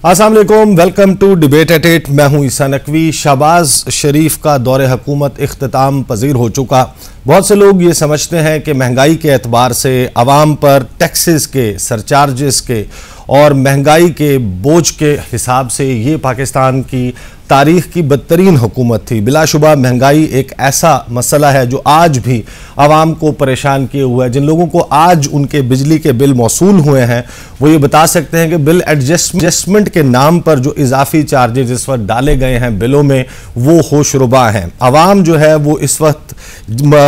अस्सलाम वालेकुम, welcome to debate eight 8। मैं हूं ईसा नकवी। शहबाज शरीफ का दौरे हुकूमत इख्तिताम पजीर हो चुका। बहुत से लोग ये समझते हैं कि महंगाई के एतबार से अवाम पर टैक्सेस के, सरचार्जेस के और महंगाई के बोझ के हिसाब से ये पाकिस्तान की तारीख की बदतरीन हुकूमत थी। बिलाशुबा महंगाई एक ऐसा मसला है जो आज भी आवाम को परेशान किए हुआ है। जिन लोगों को आज उनके बिजली के बिल मौसूल हुए हैं वो ये बता सकते हैं कि बिल एडजस्टमेंट के नाम पर जो इजाफी चार्जेस इस वक्त डाले गए हैं बिलों में वो होशरुबा हैं। आवाम जो है वो इस वक्त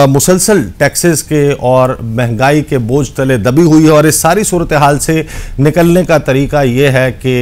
मुसलसल टैक्सेस के और महंगाई के बोझ तले दबी हुई है और इस सारी सूरत हाल से निकलने का तरीका ये है कि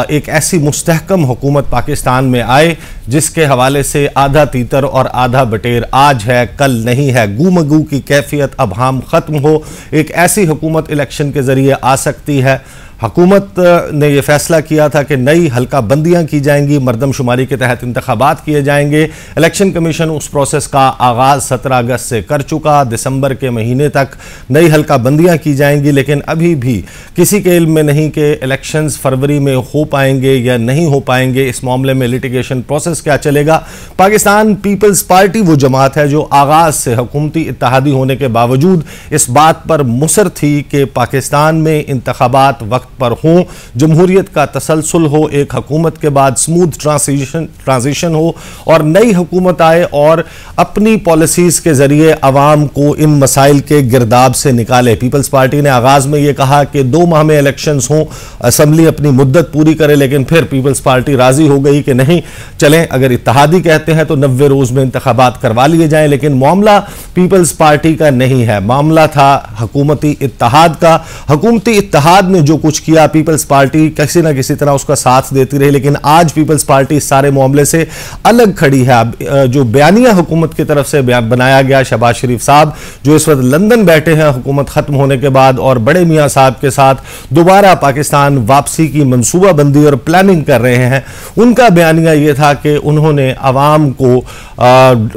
एक ऐसी मुस्तहकम हुकूमत पाकिस्तान में आए जिसके हवाले से आधा तीतर और आधा बटेर, आज है कल नहीं है, गूमगू की कैफियत अब हम ख़त्म हो। एक ऐसी हुकूमत इलेक्शन के ज़रिए आ सकती है। हुकूमत ने यह फैसला किया था कि नई हल्का बंदियाँ की जाएंगी, मरदमशुमारी के तहत इंतखाबात किए जाएंगे। इलेक्शन कमीशन उस प्रोसेस का आगाज़ 17 अगस्त से कर चुका। दिसंबर के महीने तक नई हल्का बंदियाँ की जाएंगी, लेकिन अभी भी किसी के इल्म में नहीं कि इलेक्शंस फरवरी में हो पाएंगे या नहीं हो पाएंगे। इस मामले में लिटिगेशन प्रोसेस क्या चलेगा। पाकिस्तान पीपल्स पार्टी वो जमात है जो आगाज़ से हुकूमती इत्तेहादी होने के बावजूद इस बात पर मुसर थी कि पाकिस्तान में इंतखाबात वक्त पर हो, जमहूरियत का तसलसल हो, एक हुकूमत के बाद स्मूथ ट्रांजिशन हो और नई हुकूमत आए और अपनी पॉलिसीज के जरिए अवाम को इन मसाइल के गिरदाब से निकाले। पीपल्स पार्टी ने आगाज में यह कहा कि 2 माह में इलेक्शंस हों, असम्बली अपनी मुद्दत पूरी करे, लेकिन फिर पीपल्स पार्टी राजी हो गई कि नहीं चलें, अगर इत्तेहादी कहते हैं तो 90 रोज में इंतखाबात करवा लिए जाएं। लेकिन मामला पीपल्स पार्टी का नहीं है, मामला था हुकूमती इत्तेहाद का। हुकूमती इत्तेहाद ने जो कुछ किया, पीपल्स पार्टी किसी ना किसी तरह उसका साथ देती रही, लेकिन आज पीपल्स पार्टी इस सारे मामले से अलग खड़ी है। जो बयानिया हुकूमत की तरफ से बनाया गया, शहबाज शरीफ साहब जो इस वक्त लंदन बैठे हैं हुकूमत खत्म होने के बाद और बड़े मियां साहब के साथ दोबारा पाकिस्तान वापसी की मंसूबाबंदी और प्लानिंग कर रहे हैं, उनका बयानिया यह था कि उन्होंने अवाम को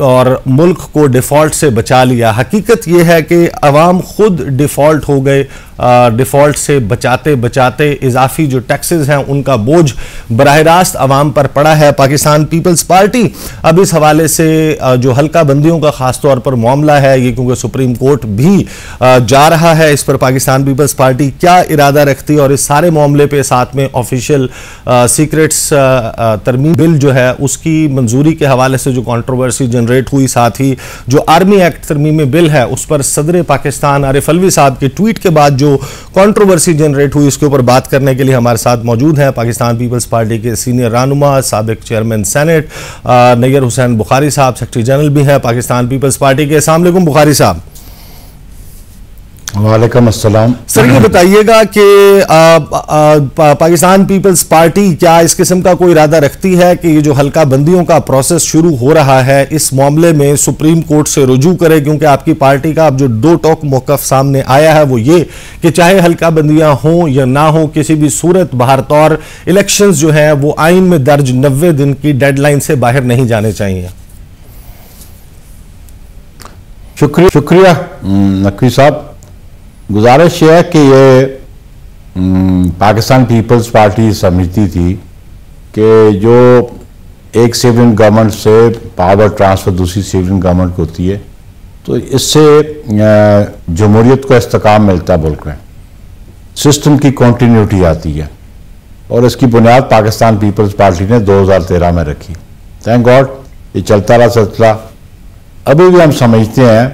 और मुल्क को डिफॉल्ट से बचा लिया। हकीकत यह है कि अवाम खुद डिफॉल्ट हो गए। डिफॉल्ट से बचाते बचाते इजाफी जो टैक्सेस हैं उनका बोझ बराह रास्त अवाम पर पड़ा है। पाकिस्तान पीपल्स पार्टी अब इस हवाले से जो हल्का बंदियों का खास तौर पर मामला है ये, क्योंकि सुप्रीम कोर्ट भी जा रहा है इस पर, पाकिस्तान पीपल्स पार्टी क्या इरादा रखती है और इस सारे मामले पे साथ में ऑफिशियल सीक्रेट्स तरमीम बिल जो है उसकी मंजूरी के हवाले से जो कंट्रोवर्सी जनरेट हुई, साथ ही जो आर्मी एक्ट तरमीमी बिल है उस पर सदर पाकिस्तान आरिफ अलवी साहब के ट्वीट के बाद जो कंट्रोवर्सी जनरेट हुई, इसके ऊपर बात करने के लिए हमारे साथ मौजूद हैं पाकिस्तान पीपल्स पार्टी के सीनियर रहनुमा, साबिक चेयरमैन सेनेट नैयर हुसैन बुखारी साहब, सेक्रेटरी जनरल भी हैं पाकिस्तान पीपल्स पार्टी के। अस्सलाम वालेकुम बुखारी साहब। वालेकुम अस्सलाम। सर ये बताइएगा कि पाकिस्तान पीपल्स पार्टी क्या इस किस्म का कोई इरादा रखती है कि ये जो हल्का बंदियों का प्रोसेस शुरू हो रहा है इस मामले में सुप्रीम कोर्ट से रुजू करे, क्योंकि आपकी पार्टी का अब जो 2 टोक मौक़िफ़ सामने आया है वो ये कि चाहे हल्का बंदियां हों या ना हो, किसी भी सूरत बहरतौर इलेक्शंस जो है वो आइन में दर्ज 90 दिन की डेडलाइन से बाहर नहीं जाने चाहिए। शुक्रिया नकवी साहब। गुजारिश है कि ये पाकिस्तान पीपल्स पार्टी समझती थी कि जो एक सिविलियन गवर्नमेंट से पावर ट्रांसफ़र दूसरी सिविलियन गवर्नमेंट को होती है तो इससे जमहूरियत को इस्तेकाम मिलता है, मुल्क में सिस्टम की कॉन्टीन्यूटी आती है और इसकी बुनियाद पाकिस्तान पीपल्स पार्टी ने 2013 में रखी। थैंक गॉड ये चलता रहा सिलसिला। अभी भी हम समझते हैं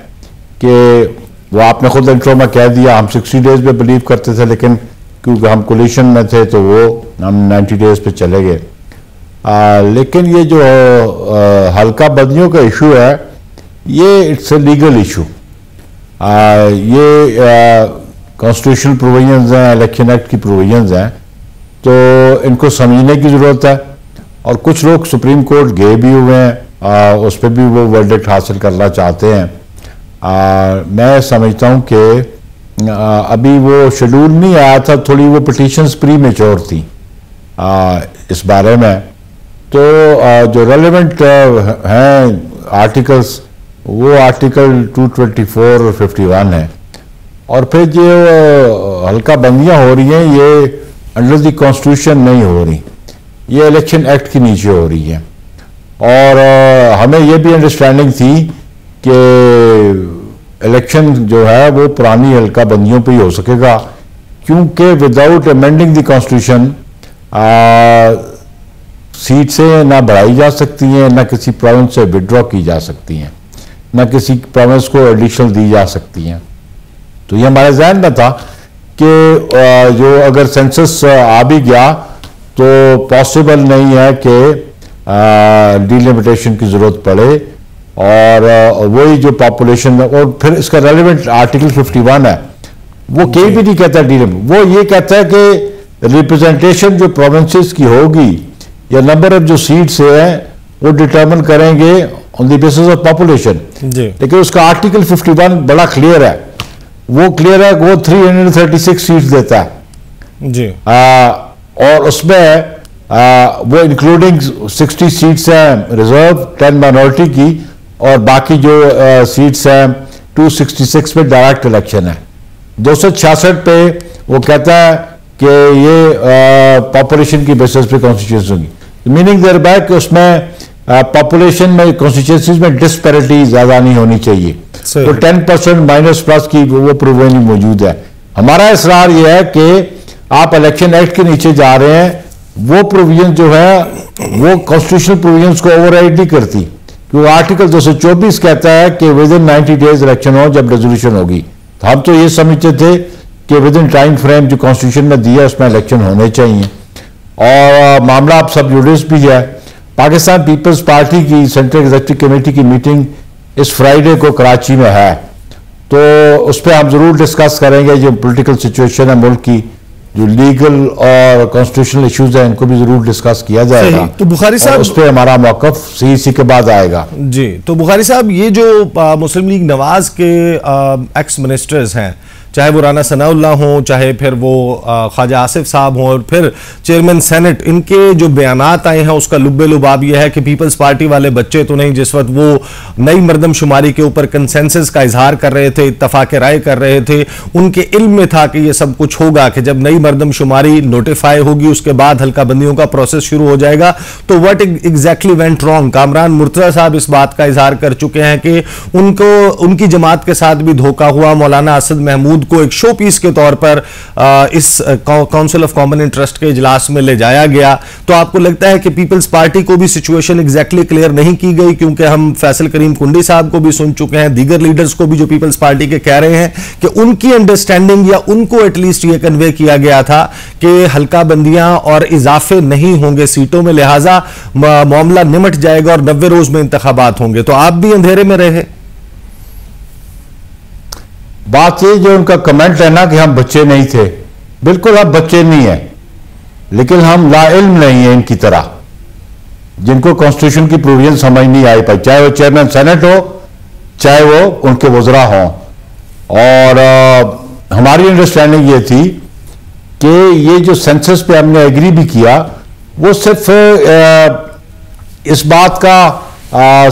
कि वो आपने खुद इंट्रो में कह दिया, हम 60 डेज पे बिलीव करते थे, लेकिन क्योंकि हम कोलिशन में थे तो वो हम 90 डेज पे चले गए। लेकिन ये जो हल्का बंदियों का इशू है ये इट्स ए लीगल इशू। ये कॉन्स्टिट्यूशनल प्रोविजंस हैं, इलेक्शन एक्ट की प्रोविजंस हैं, तो इनको समझने की ज़रूरत है। और कुछ लोग सुप्रीम कोर्ट गए भी हुए हैं, उस पर भी वो वर्डिक्ट हासिल करना चाहते हैं। मैं समझता हूँ कि अभी वो शेड्यूल नहीं आया था, थोड़ी वो पिटीशंस प्री मैच्योर थी इस बारे में, तो जो रेलेवेंट हैं आर्टिकल्स वो आर्टिकल 224 और 51 है। और फिर जो हल्का बंदियाँ हो रही हैं ये अंडर द कॉन्स्टिट्यूशन नहीं हो रही, ये इलेक्शन एक्ट के नीचे हो रही है। और हमें ये भी अंडरस्टैंडिंग थी कि इलेक्शन जो है वो पुरानी हल्का बंदियों पे ही हो सकेगा, क्योंकि without amending the constitution seat से ना बढ़ाई जा सकती हैं, ना किसी प्रोविंस से विड्रॉ की जा सकती हैं, ना किसी प्रोविंस को एडिशनल दी जा सकती हैं। तो ये हमारे जहन में था कि जो अगर सेंसस आ भी गया तो पॉसिबल नहीं है कि डिलिमिटेशन की जरूरत पड़े, और वही जो पॉपुलेशन, और फिर इसका रेलिवेंट आर्टिकल 51 है, वो कहीं भी नहीं कहता डिलिमिट, वो ये कहता है कि रिप्रेजेंटेशन जो प्रोविंसेस की होगी या नंबर ऑफ जो सीट्स है वो डिटरमिन करेंगे on the basis of population. लेकिन उसका आर्टिकल 51 बड़ा क्लियर है, वो क्लियर है, वो 336 सीट्स देता है जी। और उसमें वो इंक्लूडिंग 60 सीट्स हैं रिजर्व, 10 माइनॉरिटी की, और बाकी जो सीट्स हैं 266 में डायरेक्ट इलेक्शन है। 266 पे वो कहता है कि ये पॉपुलेशन की बेसिस पे कॉन्स्टिट्यूंसी होगी, मीनिंग देयर बैक कि उसमें पॉपुलेशन में कॉन्स्टिट्यूंसीज में डिस्पैरिटी ज्यादा नहीं होनी चाहिए। तो 10% माइनस प्लस की वो प्रोविजन मौजूद है। हमारा इसरार ये है कि आप इलेक्शन एक्ट के नीचे जा रहे हैं, वो प्रोविजन जो है वो कॉन्स्टिट्यूशनल प्रोविजंस को ओवरराइड नहीं करती, क्योंकि आर्टिकल 224 कहता है कि विद इन 90 डेज इलेक्शन हो जब रेजोल्यूशन होगी। तो हम तो ये समझते थे कि विद इन टाइम फ्रेम जो कॉन्स्टिट्यूशन में दिया उसमें इलेक्शन होने चाहिए। और मामला अब सब जुडिस भी है। पाकिस्तान पीपल्स पार्टी की सेंट्रल एग्जीक्यूटिव कमेटी की मीटिंग इस फ्राइडे को कराची में है, तो उस पर हम जरूर डिस्कस करेंगे जो पॉलिटिकल सिचुएशन है मुल्क की, जो लीगल और कॉन्स्टिट्यूशनल इश्यूज हैं इनको भी जरूर डिस्कस किया जाएगा। तो बुखारी साहब उस पर हमारा मौकफ सीईसी के बाद आएगा जी। तो बुखारी साहब ये जो मुस्लिम लीग नवाज के एक्स मिनिस्टर्स हैं, चाहे वो राना सनाउल्लाह हों, चाहे फिर वो ख्वाजा आसिफ साहब हों, और फिर चेयरमैन सेनेट, इनके जो बयानात आए हैं उसका लुब्बे लुबाब यह है कि पीपल्स पार्टी वाले बच्चे तो नहीं, जिस वक्त वो नई मरदमशुमारी के ऊपर कंसेंसस का इजहार कर रहे थे, इत्तफाक राय कर रहे थे, उनके इल्म में था कि ये सब कुछ होगा, कि जब नई मरदमशुमारी नोटिफाई होगी उसके बाद हल्का बंदियों का प्रोसेस शुरू हो जाएगा। तो what exactly went wrong? Kamran Murtaza साहब इस बात का इजहार कर चुके हैं कि उनकी जमात के साथ भी धोखा हुआ, मौलाना असद महमूद को एक शो पीस के तौर पर इस काउंसिल ऑफ कॉमन इंटरेस्ट के इजलास में ले जाया गया। तो आपको लगता है कि पीपल्स पार्टी को भी सिचुएशन एग्जैक्टली क्लियर नहीं की गई? क्योंकि हम फैसल करीम कुंडी साहब को भी सुन चुके हैं, दीगर लीडर्स को भी जो पीपल्स पार्टी के कह रहे हैं कि उनकी अंडरस्टैंडिंग या उनको एटलीस्ट ये कन्वे किया गया था कि हल्का बंदियां और इजाफे नहीं होंगे सीटों में, लिहाजा मामला निमट जाएगा और 90 रोज में इंतखाबात होंगे। तो आप भी अंधेरे में रहे। बात ये जो उनका कमेंट है ना कि हम बच्चे नहीं थे, बिल्कुल हम बच्चे नहीं है, लेकिन हम लाइल्म नहीं है इनकी तरह, जिनको कॉन्स्टिट्यूशन की प्रोविजन समझ नहीं आई पाई, चाहे वो चेयरमैन सेनेट हो, चाहे वो उनके वज़रा हों। और हमारी अंडरस्टैंडिंग ये थी कि ये जो सेंसस पे हमने एग्री भी किया, वो सिर्फ इस बात का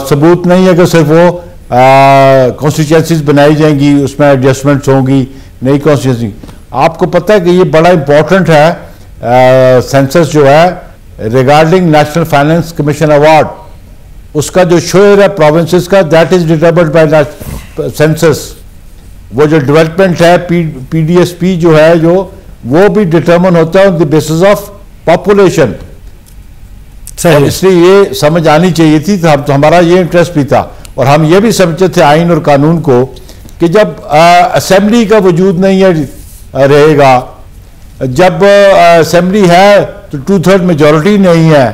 सबूत नहीं है कि सिर्फ वो कॉन्स्टिट्यूएंसीज बनाई जाएंगी, उसमें एडजस्टमेंट्स होंगी, नई कॉन्स्टिट्यूंसी। आपको पता है कि ये बड़ा इंपॉर्टेंट है सेंसस जो है regarding national finance commission award, उसका जो शेयर है प्रोविंसेस का, that is determined by census. वो जो डेवलपमेंट है पीडीएसपी जो है, जो वो भी डिटरमिन होता है on the basis of population. और इसलिए ये समझ आनी चाहिए थी, तो हमारा ये इंटरेस्ट भी था। और हम ये भी समझते थे आइन और कानून को कि जब असेंबली का वजूद नहीं है रहेगा, जब असेंबली है तो 2/3 मेजॉरिटी नहीं है,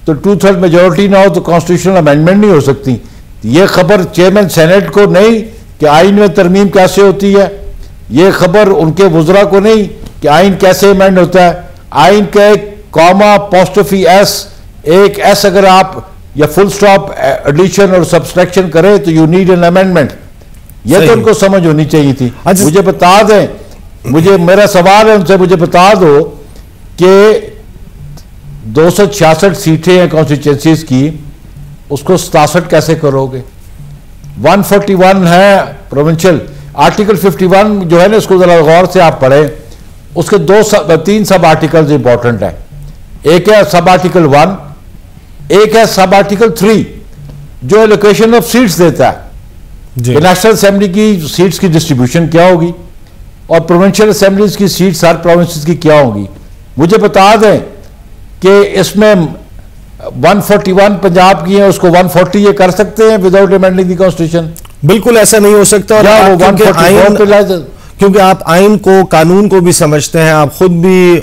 तो 2/3 मेजॉरिटी ना हो तो कॉन्स्टिट्यूशनल अमेंडमेंट नहीं हो सकती। ये खबर चेयरमैन सेनेट को नहीं कि आइन में तरमीम कैसे होती है, ये खबर उनके वज़रा को नहीं कि आइन कैसे अमेंड होता है। आइन का एक कॉमा, अपोस्ट्रोफी एस, एक एस अगर आप या फुल स्टॉप एडिशन और सब्सट्रैक्शन करें तो यू नीड एन अमेंडमेंट। यह तो उनको समझ होनी चाहिए थी। मुझे बता दें, मेरा सवाल है उनसे, मुझे बता दो कि 266 सीटें हैं कॉन्स्टिट्यूएंसीज की, उसको 67 कैसे करोगे? 141 है प्रोविंशियल। आर्टिकल 51 जो है ना, उसको जरा गौर से आप पढ़ें, उसके तीन सब आर्टिकल्स इंपॉर्टेंट है। एक है सब आर्टिकल 1, एक है सब आर्टिकल 3 जो एलोकेशन ऑफ सीट्स देता है कि नेशनल असेंबली की सीट्स की डिस्ट्रीब्यूशन क्या होगी और प्रोविंशियल असेंबलीज की सीट्स हर प्रोविंसेस की क्या होगी। मुझे बता दें कि इसमें 141 पंजाब की है, उसको 140 ये कर सकते हैं विदाउट अमेंडिंग द कॉन्स्टिट्यूशन? बिल्कुल ऐसा नहीं हो सकता। और वो 144 पे लाए, क्योंकि आप आइन को, कानून को भी समझते हैं, आप खुद भी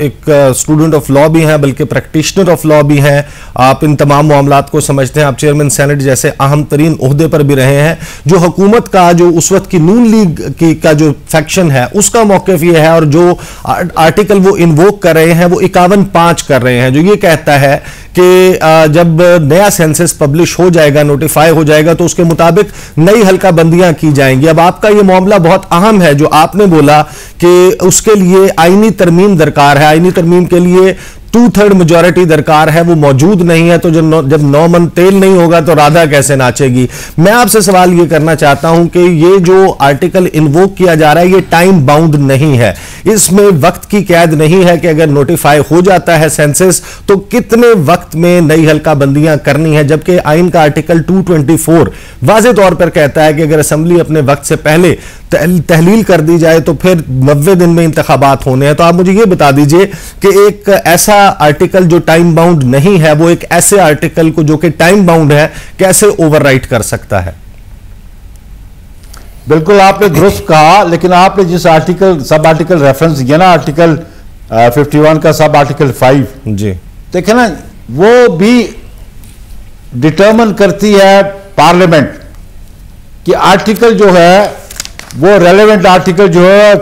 एक स्टूडेंट ऑफ लॉ भी हैं, बल्कि प्रैक्टिशनर ऑफ लॉ भी हैं, आप इन तमाम मामलात को समझते हैं, आप चेयरमैन सेनेट जैसे अहम तरीन ओहदे पर भी रहे हैं। जो हुकूमत का, जो उस वक्त की नून लीग का जो फैक्शन है उसका मौक़िफ़ ये है, और जो आर्टिकल वो इन्वोक कर रहे हैं वो 51(5) कर रहे हैं, जो ये कहता है कि जब नया सेंसस पब्लिश हो जाएगा, नोटिफाई हो जाएगा, तो उसके मुताबिक नई हल्का बंदियां की जाएंगी। अब आपका ये मामला बहुत अहम है, जो आपने बोला कि उसके लिए आईनी तरमीम दरकार है, आईनी तरमीम के लिए 2/3 मेजॉरिटी दरकार है, वो मौजूद नहीं है। तो जब 9 मन तेल नहीं होगा तो राधा कैसे नाचेगी। मैं आपसे सवाल ये करना चाहता हूं कि ये जो आर्टिकल इन्वोक किया जा रहा है ये टाइम बाउंड नहीं है, इसमें वक्त की कैद नहीं है कि अगर नोटिफाई हो जाता है सेंसस तो कितने वक्त में नई हल्का बंदियां करनी है, जबकि आइन का आर्टिकल 224 वाज़े तौर पर कहता है कि अगर असेंबली अपने वक्त से पहले तहलील कर दी जाए तो फिर 90 दिन में इंतखाबात होने हैं। तो आप मुझे ये बता दीजिए कि एक ऐसा आर्टिकल जो टाइम बाउंड नहीं है, वो एक ऐसे आर्टिकल को जो कि टाइम बाउंड है कैसे ओवरराइट कर सकता है? बिल्कुल आपने दुरुस्त कहा, लेकिन आपने जिस आर्टिकल सब आर्टिकल रेफरेंस किया ना, आर्टिकल 51 का सब आर्टिकल 5 जी, देखे ना, वो भी डिटर्मिन करती है पार्लियामेंट कि आर्टिकल जो है वो रेलेवेंट आर्टिकल जो है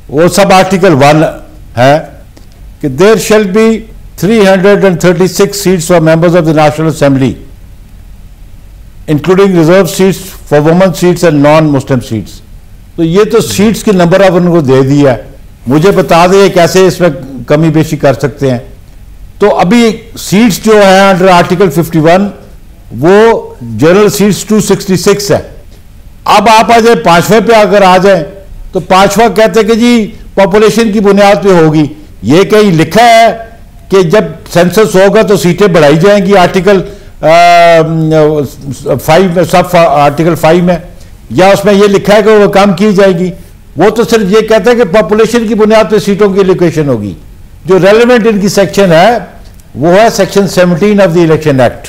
वो सब आर्टिकल 1 है कि there shall be 336 seats for members of the national assembly including reserve seats for women seats and non Muslim seats. तो ये तो सीट्स की नंबर ऑफ उनको दे दिया है। मुझे बता दें कैसे इसमें कमी बेशी कर सकते हैं। तो अभी सीट्स जो है अंडर आर्टिकल 51 वो जनरल सीट्स 266 है। अब आप आ जाए 5वें पे, अगर आ जाए तो 5वां कहते हैं कि जी पॉपुलेशन की बुनियाद पे होगी। ये कहीं लिखा है कि जब सेंसस होगा तो सीटें बढ़ाई जाएंगी आर्टिकल 5 सब आर्टिकल 5 में, या उसमें ये लिखा है कि वो कम की जाएगी? वो तो सिर्फ ये कहता है कि पॉपुलेशन की बुनियाद पे सीटों की एलोकेशन होगी। जो रेलेवेंट इनकी सेक्शन है वो है section 17 of the election act.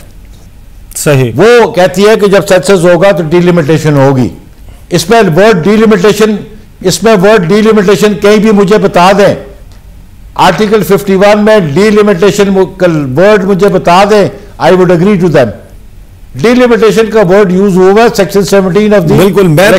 सही, वो कहती है कि जब सेंसस होगा तो डिलिमिटेशन होगी। इसमें वर्ड डिलिमिटेशन कहीं भी मुझे बता दें, आर्टिकल 51 में डिलिमिटेशन वर्ड मुझे बता दें, I would agree to them. Delimitation का वर्ड यूज हुआ सेक्शन 17 ऑफ द बिल्कुल, मैं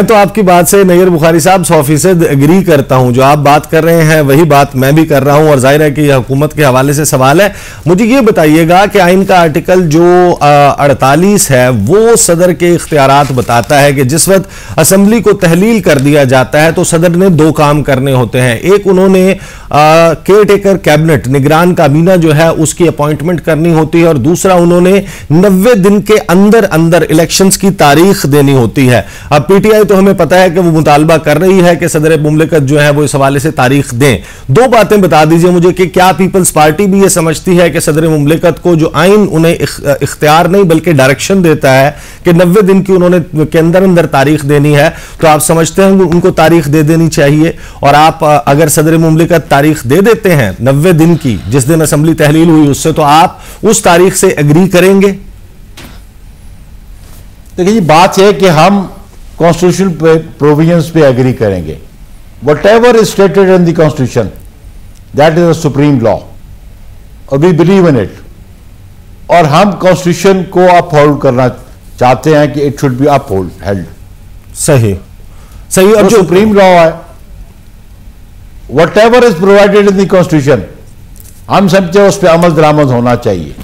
तो आपकी बात से नैयर बुखारी साहब 100% एग्री करता हूं। जो आप बात कर रहे हैं वही बात मैं भी कर रहा हूं, और जाहिर है कि यह हुकूमत के हवाले से सवाल है। मुझे ये बताइएगा कि आइन का आर्टिकल जो 48 है वो सदर के इख्तियारात बताता है कि जिस वक्त असेंबली को तहलील कर दिया जाता है तो सदर ने 2 काम करने होते हैं। एक, उन्होंने केयर टेकर कैबिनेट, निगरान काबीना जो है उसकी अपॉइंटमेंट करनी होती है, और दूसरा, उन्होंने 90 दिन के अंदर अंदर इलेक्शंस की तारीख देनी होती है। अब पीटीआई तो हमें पता है कि वो मुतालबा कर रही है कि सदर मुमलिकत जो है वो इस हवाले से तारीख दें। 2 बातें बता दीजिए मुझे कि क्या पीपल्स पार्टी भी ये समझती है कि सदर मुमलिकत को जो आइन उन्हें इख्तियार नहीं बल्कि डायरेक्शन देता है कि 90 दिन की उन्होंने के अंदर अंदर तारीख देनी है, तो आप समझते हैं उनको तारीख दे देनी चाहिए? और आप अगर सदर मुमलिकत तारीख दे देते हैं 90 दिन की, जिस दिन असेंबली तहलील हुई उससे, तो आप उस तारीख से एग्री करेंगे? देखिए जी, बात है कि हम कॉन्स्टिट्यूशन प्रोविजंस पे एग्री करेंगे। What ever is stated in the constitution that is a supreme law और वी बिलीव इन इट, और हम कॉन्स्टिट्यूशन को अपहोल्ड करना चाहते हैं कि it should be uphold held. सही सही। अब जो सुप्रीम लॉ है, what ever is provided in the constitution, हम समझते हैं उस पर अमल दरामद होना चाहिए।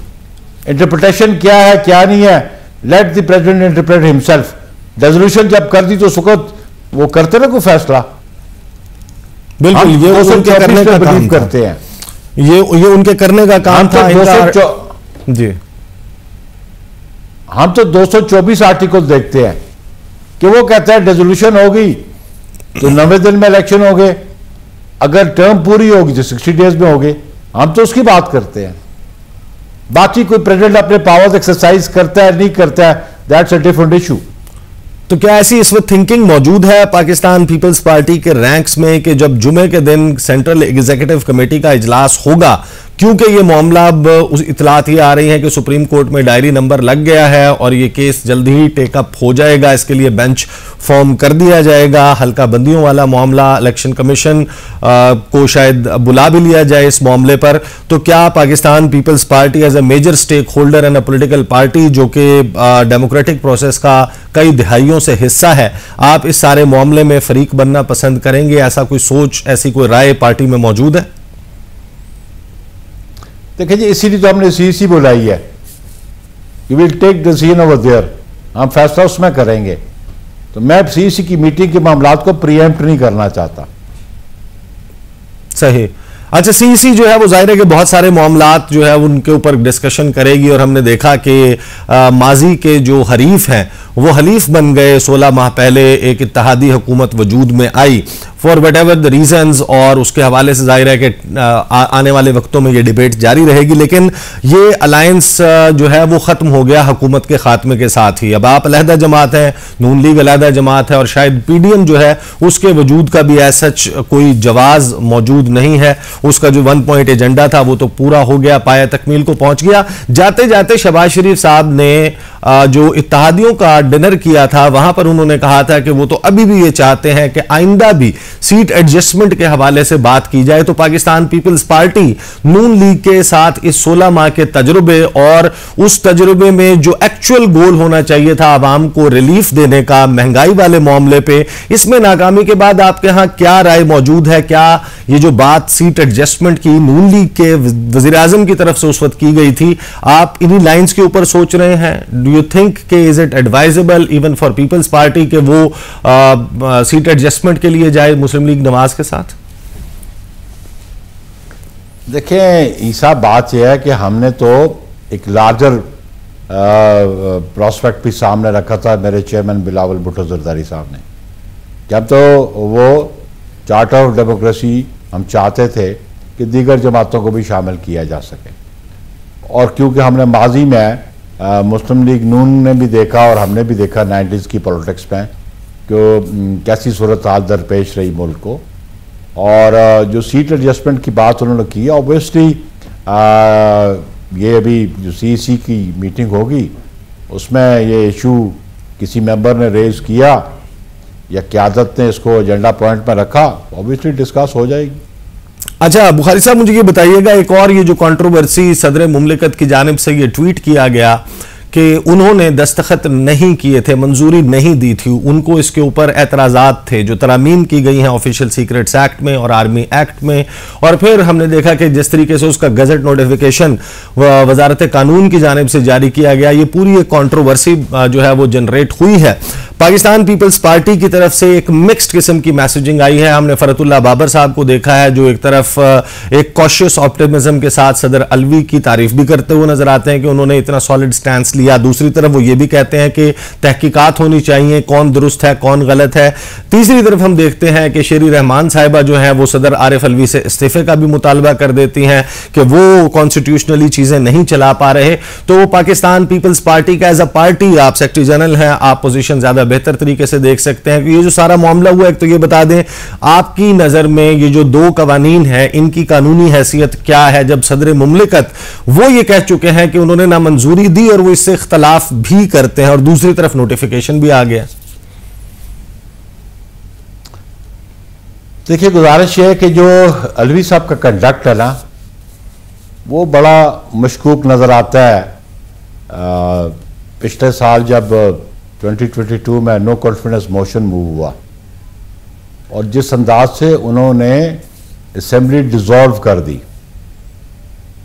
इंटरप्रिटेशन क्या है क्या नहीं है, let the president interpret himself. Resolution जब कर दी तो उस वक्त वो करते ना कोई फैसला। बिल्कुल, ये उनके करने का काम करते हैं, ये उनके करने का काम था जी। हम तो 224 आर्टिकल देखते हैं कि वो कहता है रेजोल्यूशन होगी तो 90 दिन में इलेक्शन हो गए, अगर टर्म पूरी होगी तो 60 डेज में हो गए। हम तो उसकी बात करते हैं, बाकी कोई प्रेसिडेंट अपने पावर्स एक्सरसाइज करता है नहीं करता है, दैट्स अ डिफरेंट इशू। तो क्या ऐसी इस वक्त थिंकिंग मौजूद है पाकिस्तान पीपल्स पार्टी के रैंक्स में कि जब जुमे के दिन सेंट्रल एग्जीक्यूटिव कमेटी का इजलास होगा, क्योंकि ये मामला अब उस इतलात ये आ रही है कि सुप्रीम कोर्ट में डायरी नंबर लग गया है और ये केस जल्दी ही टेकअप हो जाएगा, इसके लिए बेंच फॉर्म कर दिया जाएगा, हल्का बंदियों वाला मामला इलेक्शन कमीशन को शायद बुला भी लिया जाए इस मामले पर, तो क्या Pakistan Peoples Party as a major stakeholder and a political party जो कि डेमोक्रेटिक प्रोसेस का कई दिहाइयों से हिस्सा है, आप इस सारे मामले में फरीक बनना पसंद करेंगे? ऐसा कोई सोच, ऐसी कोई राय पार्टी में मौजूद है? देखिए जी, इसीलिए तो हमने सीईसी बुलाई है, you will take decision over there, हम फैसला उसमें करेंगे। तो मैं सीईसी की मीटिंग के मामलात को प्रीएम्प्ट नहीं करना चाहता। सही। अच्छा, सीईसी जो है वो जाहिर है कि बहुत सारे मामलात जो है उनके ऊपर डिस्कशन करेगी और हमने देखा कि माजी के जो हरीफ हैं वो हलीफ बन गए 16 माह पहले एक इत्तेहादी हुकूमत वजूद में आई for whatever the reasons, और उसके हवाले से जाहिर है कि आने वाले वक्तों में ये डिबेट जारी रहेगी, लेकिन ये अलायंस जो है वो खत्म हो गया हुकूमत के खात्मे के साथ ही। अब आप अलहदा जमात है, नून लीग अलहदा जमात है और शायद पीडीएम जो है उसके वजूद का भी ऐसा कोई जवाज मौजूद नहीं है। उसका जो 1 पॉइंट एजेंडा था वो तो पूरा हो गया, पाया तकमील को पहुंच गया। जाते जाते शहबाज शरीफ साहब ने जो इत्तेहादियों का डिनर किया था वहां पर उन्होंने कहा था कि वो तो अभी भी ये चाहते हैं कि आइंदा भी सीट एडजस्टमेंट के हवाले से बात की जाए। तो पाकिस्तान पीपल्स पार्टी नून लीग के साथ इस 16 माह के तजुर्बे और उस तजुर्बे में जो एक्चुअल गोल होना चाहिए था आवाम को रिलीफ देने का महंगाई वाले मामले पे, इसमें नाकामी के बाद आपके यहां क्या राय मौजूद है? क्या ये जो बात सीट एडजस्टमेंट की नून लीग के वजीर आजम की तरफ से उस वक्त की गई थी, आप इन्हीं लाइंस के ऊपर सोच रहे हैं? डू यू थिंक कि is it advisable even for Peoples Party कि वो सीट एडजस्टमेंट के लिए जाए मुस्लिम लीग नवाज के साथ? देखें ईसा, बात यह है कि हमने तो एक लार्जर प्रोस्पेक्ट भी सामने रखा था मेरे चेयरमैन बिलावल भुट्टो जरदारी साहब ने। जब तो वो चार्टर ऑफ डेमोक्रेसी हम चाहते थे कि दीगर जमातों को भी शामिल किया जा सके, और क्योंकि हमने माजी में मुस्लिम लीग नून ने भी देखा और हमने भी देखा 90s की पॉलिटिक्स में कि कैसी सूरत हाल दरपेश रही मुल्क को, और जो सीट एडजस्टमेंट की बात उन्होंने की, ऑब्वियसली ये अभी जो सीईसी की मीटिंग होगी उसमें ये इशू किसी मेंबर ने रेज किया या क़यादत ने इसको एजेंडा पॉइंट में रखा, ऑब्वियसली डिस्कस हो जाएगी। अच्छा बुखारी साहब, मुझे ये बताइएगा, एक और ये जो कंट्रोवर्सी सदर मुमलिकत की जानिब से ये ट्वीट किया गया कि उन्होंने दस्तखत नहीं किए थे, मंजूरी नहीं दी थी, उनको इसके ऊपर एतराज़ात थे जो तरामीम की गई हैं ऑफिशियल सीक्रेट्स एक्ट में और आर्मी एक्ट में, और फिर हमने देखा कि जिस तरीके से उसका गजट नोटिफिकेशन वजारत कानून की जानिब से जारी किया गया, ये पूरी एक कंट्रोवर्सी जो है वो जनरेट हुई है। पाकिस्तान पीपल्स पार्टी की तरफ से एक मिक्स्ड किस्म की मैसेजिंग आई है। हमने फरतुल्लाह बाबर साहब को देखा है जो एक तरफ एक कॉशियस ऑप्टिमिज्म के साथ सदर अलवी की तारीफ भी करते हुए नजर आते हैं कि उन्होंने इतना सॉलिड स्टैंस लिया, दूसरी तरफ वो ये भी कहते हैं कि तहकीकात होनी चाहिए, कौन दुरुस्त है कौन गलत है। तीसरी तरफ हम देखते हैं कि शेरी रहमान साहिबा जो है वो सदर आरिफ अलवी से इस्तीफे का भी मुतालबा कर देती हैं कि वो कॉन्स्टिट्यूशनली चीजें नहीं चला पा रहे। तो पाकिस्तान पीपल्स पार्टी का एज अ पार्टी, आप सेक्रेटरी जनरल हैं, आप पोजीशन ज्यादा बेहतर तरीके से देख सकते हैं कि ये जो सारा मामला हुआ, एक तो ये बता दें आपकी नजर में ये जो 2 कवानीन है इनकी कानूनी हैसियत क्या है, जब सदर मुमलिकत वो ये कह चुके हैं कि उन्होंने ना मंजूरी दी और वो इससे इख्तलाफ भी करते हैं और दूसरी तरफ नोटिफिकेशन भी आ गया। देखिए, गुजारिश है कि जो अलवी साहब का कंडक्ट है ना वो बड़ा मशकूक नजर आता है। पिछले साल जब 2022 में नो कॉन्फिडेंस मोशन मूव हुआ और जिस अंदाज से उन्होंने असेंबली डिसॉल्व कर दी,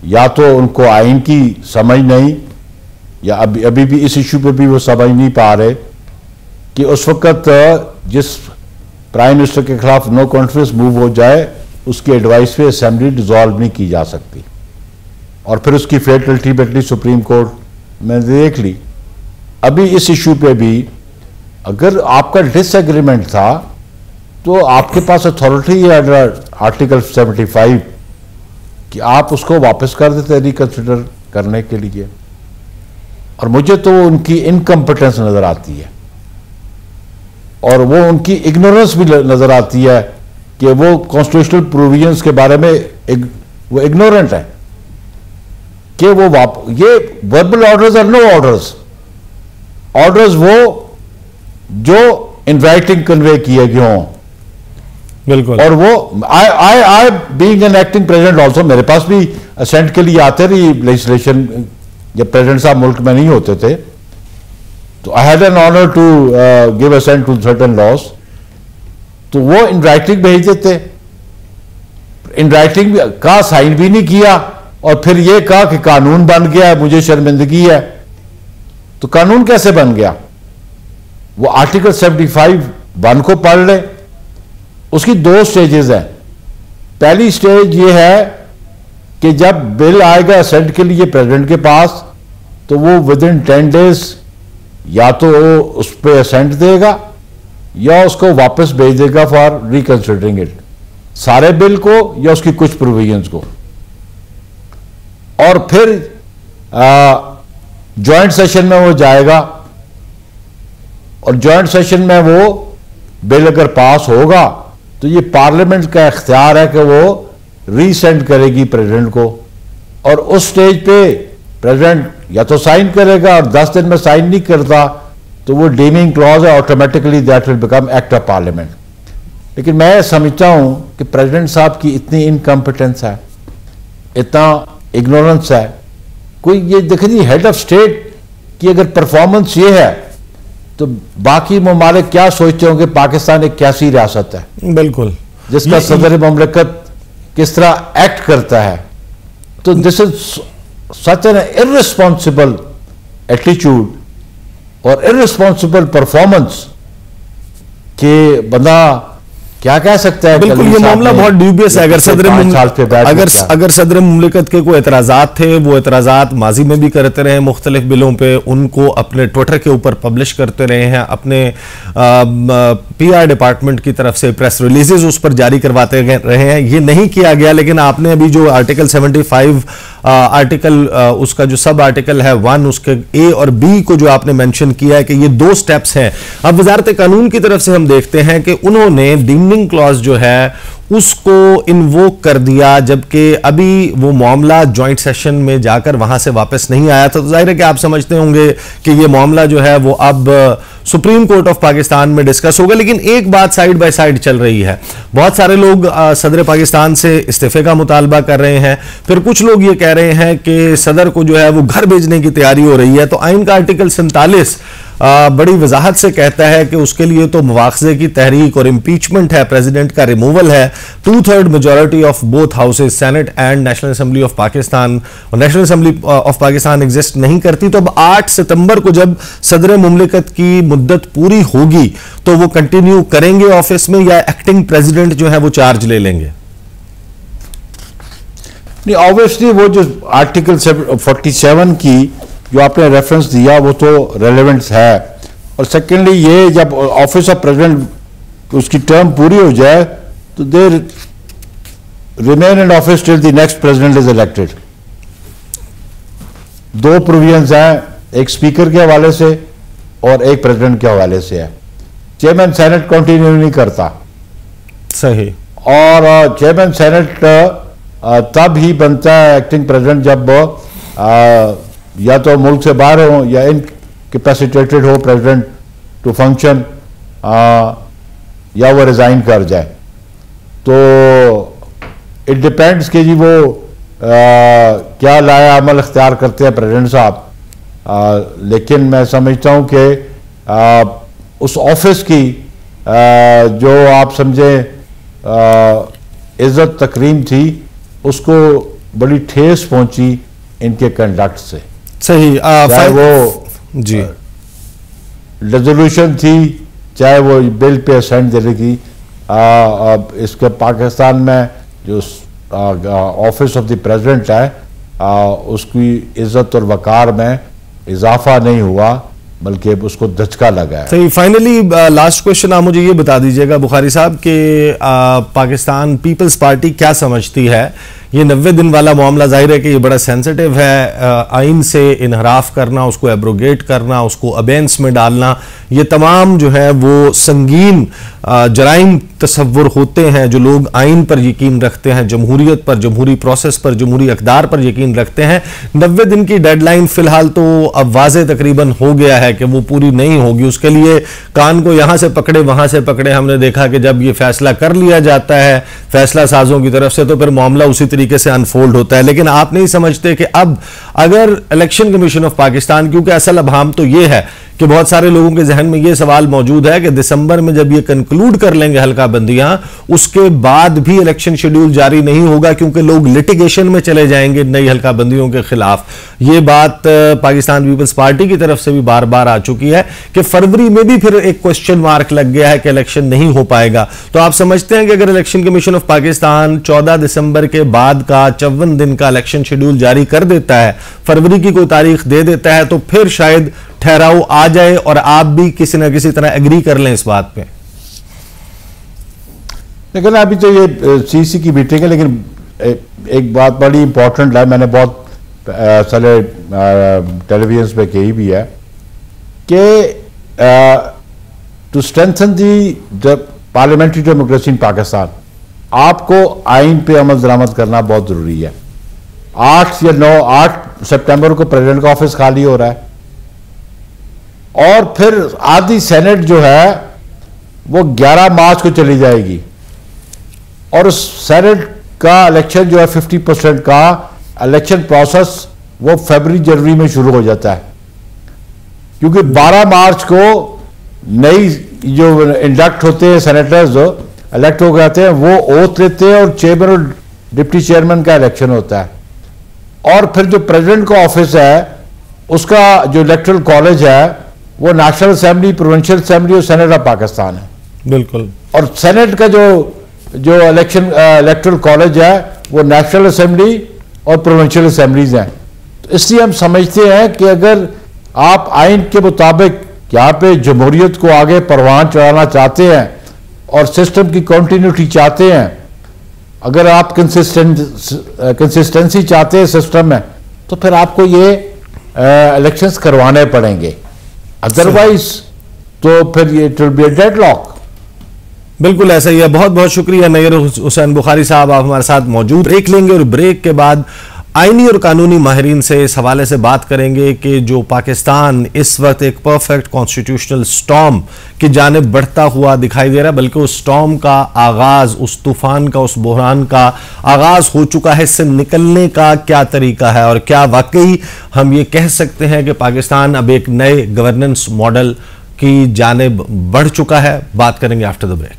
या तो उनको आइन की समझ नहीं या अभी भी इस इशू पे भी वो समझ नहीं पा रहे कि उस वक्त जिस प्राइम मिनिस्टर के खिलाफ नो कॉन्फिडेंस मूव हो जाए उसकी एडवाइस पे असेंबली डिसॉल्व नहीं की जा सकती, और फिर उसकी फेट अल्टीमेटली सुप्रीम कोर्ट में देख ली। अभी इस इशू पे भी अगर आपका डिसएग्रीमेंट था तो आपके पास अथॉरिटी है अंडर आर्टिकल 75 कि आप उसको वापस कर देते रिकंसिडर करने के लिए। और मुझे तो उनकी इनकम्पिटेंस नजर आती है और वो उनकी इग्नोरेंस भी नजर आती है कि वो कॉन्स्टिट्यूशनल प्रोविजंस के बारे में वो इग्नोरेंट है कि वो ये वर्बल ऑर्डर्स और नो ऑर्डर्स, ऑर्डर्स वो जो इन राइटिंग कन्वे किए गए हों। बिल्कुल। और वो I being an acting president also, मेरे पास भी असेंट के लिए आते रही लेजिस्लेशन जब प्रेसिडेंट साहब मुल्क में नहीं होते थे, तो I had an honour to give assent to certain laws. तो वो इन राइटिंग भेज देते, इन राइटिंग का साइन भी नहीं किया और फिर ये कहा कि कानून बन गया, मुझे शर्मिंदगी है। तो कानून कैसे बन गया? वो आर्टिकल 75(1) को पढ़ ले, उसकी 2 स्टेजेस हैं। पहली स्टेज ये है कि जब बिल आएगा असेंट के लिए प्रेसिडेंट के पास, तो वो विद इन 10 डेज या तो वो उस पर असेंट देगा या उसको वापस भेज देगा फॉर रिकंसिडरिंग इट, सारे बिल को या उसकी कुछ प्रोविजंस को। और फिर जॉइंट सेशन में वो जाएगा और जॉइंट सेशन में वो बिल अगर पास होगा तो ये पार्लियामेंट का इख्तियार है कि वो रीसेंड करेगी प्रेसिडेंट को। और उस स्टेज पे प्रेसिडेंट या तो साइन करेगा और 10 दिन में साइन नहीं करता तो वो डीमिंग क्लॉज है, automatically that will become act of parliament. लेकिन मैं समझता हूं कि प्रेसिडेंट साहब की इतनी इनकम्पिटेंस है, इतना इग्नोरेंस है। कोई ये देखे जी, हेड ऑफ स्टेट की अगर परफॉर्मेंस ये है तो बाकी ममालिक क्या सोचते होंगे पाकिस्तान एक कैसी रियासत है। बिल्कुल। जिसका सदर ममलकत किस तरह एक्ट करता है। तो this is such an irresponsible attitude और इररिस्पॉन्सिबल परफॉर्मेंस कि बंदा क्या कह सकता है। बिल्कुल, ये मामला बहुत ड्यूबियस है। अगर सदर मुमलिकत के कोई एतराजात थे, वो एतराजात माजी में भी करते रहे, मुख्तलिफ बिलों पे उनको अपने ट्विटर के ऊपर पब्लिश करते रहे हैं, अपने PR डिपार्टमेंट की तरफ से प्रेस रिलीजेस उस पर जारी करवाते रहे हैं। ये नहीं किया गया, लेकिन आपने अभी जो आर्टिकल 75 आर्टिकल उसका जो सब आर्टिकल है 1, उसके A और B को जो आपने मेंशन किया है कि ये 2 स्टेप्स हैं। अब वजारत कानून की तरफ से हम देखते हैं कि उन्होंने डीमिंग क्लॉज जो है उसको इन्वोक कर दिया, जबकि अभी वो मामला जॉइंट सेशन में जाकर वहां से वापस नहीं आया था। तो जाहिर है कि आप समझते होंगे कि ये मामला जो है वो अब सुप्रीम कोर्ट ऑफ पाकिस्तान में डिस्कस होगा। लेकिन एक बात साइड बाय साइड चल रही है, बहुत सारे लोग सदर पाकिस्तान से इस्तीफे का मुतालबा कर रहे हैं, फिर कुछ लोग ये कह रहे हैं कि सदर को जो है वो घर भेजने की तैयारी हो रही है। तो आइन का आर्टिकल 47 बड़ी वजाहत से कहता है कि उसके लिए तो मुआखजे की तहरीक और इम्पीचमेंट है, प्रेसिडेंट का रिमूवल है। 2/3 majority of both houses, senate and national assembly of Pakistan, और national assembly of Pakistan exist नहीं करती। तो अब 8 सितंबर को जब सदर मुमलिकत की मुद्दत पूरी होगी तो वो कंटिन्यू करेंगे ऑफिस में या एक्टिंग प्रेसिडेंट जो है वो चार्ज ले लेंगे? नहीं, ऑब्वियसली वो जो आर्टिकल 47 की जो आपने रेफरेंस दिया वो तो रेलेवेंट है। और सेकेंडली ये जब ऑफिस ऑफ प्रेसिडेंट उसकी टर्म पूरी हो जाए तो they remain in office till the next president is elected. 2 provisions हैं, एक स्पीकर के हवाले से और एक प्रेसिडेंट के हवाले से है। चेयरमैन सेनेट कंटिन्यू नहीं करता। सही। और चेयरमैन सेनेट तब ही बनता है एक्टिंग प्रेसिडेंट जब या तो मुल्क से बाहर हो या इनकैपेसिटेटेड हो प्रेसिडेंट टू फंक्शन, या वो रिजाइन कर जाए। तो इट डिपेंड्स कि जी वो क्या लाया अमल इख्तियार करते हैं प्रेसिडेंट साहब। लेकिन मैं समझता हूं कि उस ऑफिस की जो आप समझे इज्जत तकरीम थी उसको बड़ी ठेस पहुंची इनके कंडक्ट से। सही। चाहे वो जी रेजोल्यूशन थी, चाहे वो बिल पे असेंट देने की। इसके पाकिस्तान में जो ऑफिस ऑफ द प्रेसिडेंट है उसकी इज्जत और वकार में इजाफा नहीं हुआ, बल्कि उसको धचका लगा है। सही। फाइनली लास्ट क्वेश्चन आप मुझे ये बता दीजिएगा बुखारी साहब कि पाकिस्तान पीपल्स पार्टी क्या समझती है, ये 90 दिन वाला मामला जाहिर है कि ये बड़ा सेंसिटिव है, आइन से इनहराफ करना, उसको एब्रोगेट करना, उसको अबेंस में डालना, ये तमाम जो है वो संगीन जराइम तस्वुर होते हैं। जो लोग आइन पर यकीन रखते हैं, जमहूरियत पर, जमहूरी प्रोसेस पर, जमहूरी अक़दार पर यकीन रखते हैं, 90 दिन की डेडलाइन फिलहाल तो अब वाज़े तकरीबन हो गया है कि वो पूरी नहीं होगी। उसके लिए कान को यहां से पकड़े वहां से पकड़े, हमने देखा कि जब ये फैसला कर लिया जाता है फैसला साजों की तरफ से तो फिर मामला उसी तरीके से अनफोल्ड होता है। लेकिन आप नहीं समझते कि अब अगर इलेक्शन कमीशन ऑफ पाकिस्तान, क्योंकि असल अभाम तो ये है कि बहुत सारे लोगों के जहन में ये सवाल मौजूद है कि दिसंबर में जब ये कंक्लूड कर लेंगे हल्का बंदियां, उसके बाद भी इलेक्शन शेड्यूल जारी नहीं होगा क्योंकि लोग लिटिगेशन में चले जाएंगे नई हल्का बंदियों के खिलाफ। ये बात पाकिस्तान पीपल्स पार्टी की तरफ से भी बार बार आ चुकी है कि फरवरी में भी फिर एक क्वेश्चन मार्क लग गया है कि इलेक्शन नहीं हो पाएगा। तो आप समझते हैं कि अगर इलेक्शन कमीशन ऑफ पाकिस्तान 14 दिसंबर के बाद का 54 दिन का इलेक्शन शेड्यूल जारी कर देता है, फरवरी की कोई तारीख दे देता है, तो फिर शायद ठहराव आ जाए और आप भी किसी न किसी तरह एग्री कर लें इस बात पे? लेकिन अभी तो ये सीसी की मीटिंग है, लेकिन एक बात बड़ी इंपॉर्टेंट है, मैंने बहुत सारे टेलीविजन पे कही भी है कि to strengthen the parliamentary democracy in Pakistan, आपको आइन पे अमल दरामद करना बहुत जरूरी है। 8 सितंबर को प्रेसिडेंट का ऑफिस खाली हो रहा है और फिर आधी सेनेट जो है वो 11 मार्च को चली जाएगी और उस सेनेट का इलेक्शन जो है 50% का इलेक्शन प्रोसेस वो फरवरी जनवरी में शुरू हो जाता है, क्योंकि 12 मार्च को नई जो इंडक्ट होते हैं सेनेटर्स इलेक्ट हो जाते हैं, वो ओथ लेते हैं और चेयरमैन और डिप्टी चेयरमैन का इलेक्शन होता है। और फिर जो प्रेसिडेंट का ऑफिस है उसका जो इलेक्टोरल कॉलेज है वो नेशनल असेंबली, प्रोविंशियल असेंबली और सेनेट ऑफ पाकिस्तान है। बिल्कुल। और सेनेट का जो इलेक्टोरल कॉलेज है वो नेशनल असेंबली और प्रोविंशियल असेंबलीज हैं। तो इसलिए हम समझते हैं कि अगर आप आइन के मुताबिक यहाँ पे जमहूरियत को आगे परवान चढ़ाना चाहते हैं और सिस्टम की कंटिन्यूटी चाहते हैं, अगर आप कंसिस्टेंसी चाहते हैं सिस्टम में, तो फिर आपको ये इलेक्शंस करवाने पड़ेंगे, अदरवाइज तो फिर ये it will be a deadlock. बिल्कुल ऐसा ही है। बहुत बहुत शुक्रिया नैयर हुसैन बुखारी साहब, आप हमारे साथ मौजूद। ब्रेक लेंगे और ब्रेक के बाद आईनी और कानूनी माहिरीन से इस हवाले से बात करेंगे कि जो पाकिस्तान इस वक्त एक परफेक्ट कॉन्स्टिट्यूशनल स्टॉर्म की जानिब बढ़ता हुआ दिखाई दे रहा है, बल्कि उस स्टॉर्म का आगाज, उस तूफान का, उस बहरान का आगाज हो चुका है। इससे निकलने का क्या तरीका है और क्या वाकई हम ये कह सकते हैं कि पाकिस्तान अब एक नए गवर्नेंस मॉडल की जानिब बढ़ चुका है? बात करेंगे after the break.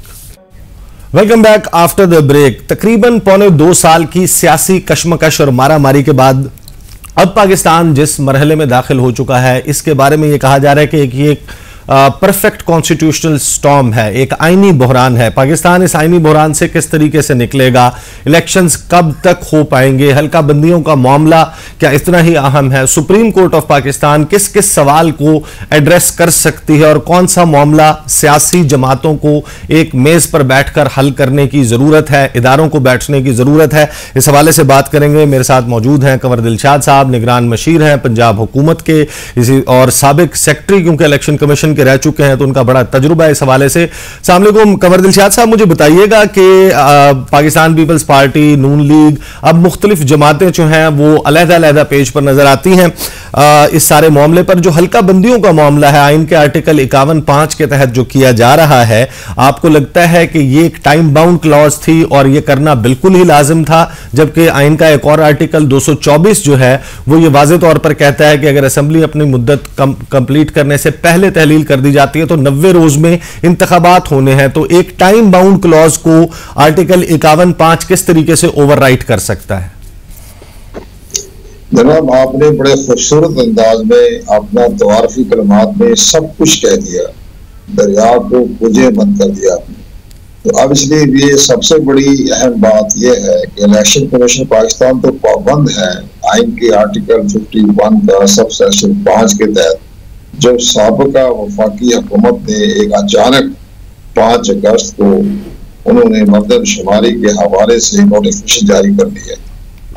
Welcome back after the break. तकरीबन 1.25 साल की सियासी कशमकश और मारामारी के बाद अब पाकिस्तान जिस मरहले में दाखिल हो चुका है, इसके बारे में यह कहा जा रहा है कि एक परफेक्ट कॉन्स्टिट्यूशनल स्टॉर्म है, एक आईनी बहरान है। पाकिस्तान इस आईनी बहरान से किस तरीके से निकलेगा, इलेक्शंस कब तक हो पाएंगे, हल्का बंदियों का मामला क्या इतना ही अहम है, सुप्रीम कोर्ट ऑफ पाकिस्तान किस किस सवाल को एड्रेस कर सकती है और कौन सा मामला सियासी जमातों को एक मेज पर बैठकर हल करने की जरूरत है, इदारों को बैठने की जरूरत है। इस हवाले से बात करेंगे। मेरे साथ मौजूद हैं कंवर दिलशाद साहब, निगरान मशीर हैं पंजाब हुकूमत के, इसी और साबिक सेक्रेटरी क्योंकि इलेक्शन कमीशन के रह चुके हैं तो उनका बड़ा तजुर्बा है इस हवाले से। अस्सलाम वालेकुम कंवर दिलशाद साहब, मुझे बताइएगा कि पाकिस्तान पीपल्स पार्टी, नून लीग, अब मुख्तलिफ जमातें जो हैं वो अलग-अलग पेज पर नजर आती हैं इस सारे मामले पर। जो हल्का बंदियों का मामला है, आइन के आर्टिकल 51(5) के तहत जो किया जा रहा है, आपको लगता है कि ये एक टाइम बाउंड क्लॉज थी और ये करना बिल्कुल ही लाजिम था, जबकि आइन का एक और आर्टिकल 224 जो है वो ये वाज़ेह तौर पर कहता है कि अगर असेंबली अपनी मुद्दत कंप्लीट करने से पहले तहलील कर दी जाती है तो 90 रोज में इंतखाबात होने हैं, तो एक टाइम बाउंड क्लॉज को आर्टिकल 51(5) किस तरीके से ओवरराइट कर सकता है? जनाब, आपने बड़े खूबसूरत अंदाज में अपना तवारफी कलमात में सब कुछ कह दिया, दरिया को बुझे बंद कर दिया आपने। तो अब इसलिए ये सबसे बड़ी अहम बात यह है कि इलेक्शन कमीशन पाकिस्तान तो पाबंद है आइन के आर्टिकल 51 का सब सेक्शन 5 के तहत जब साबका वफाकी हुकूमत ने एक अचानक 5 अगस्त को उन्होंने मरदमशुमारी के हवाले से नोटिफिकेशन जारी कर दी है।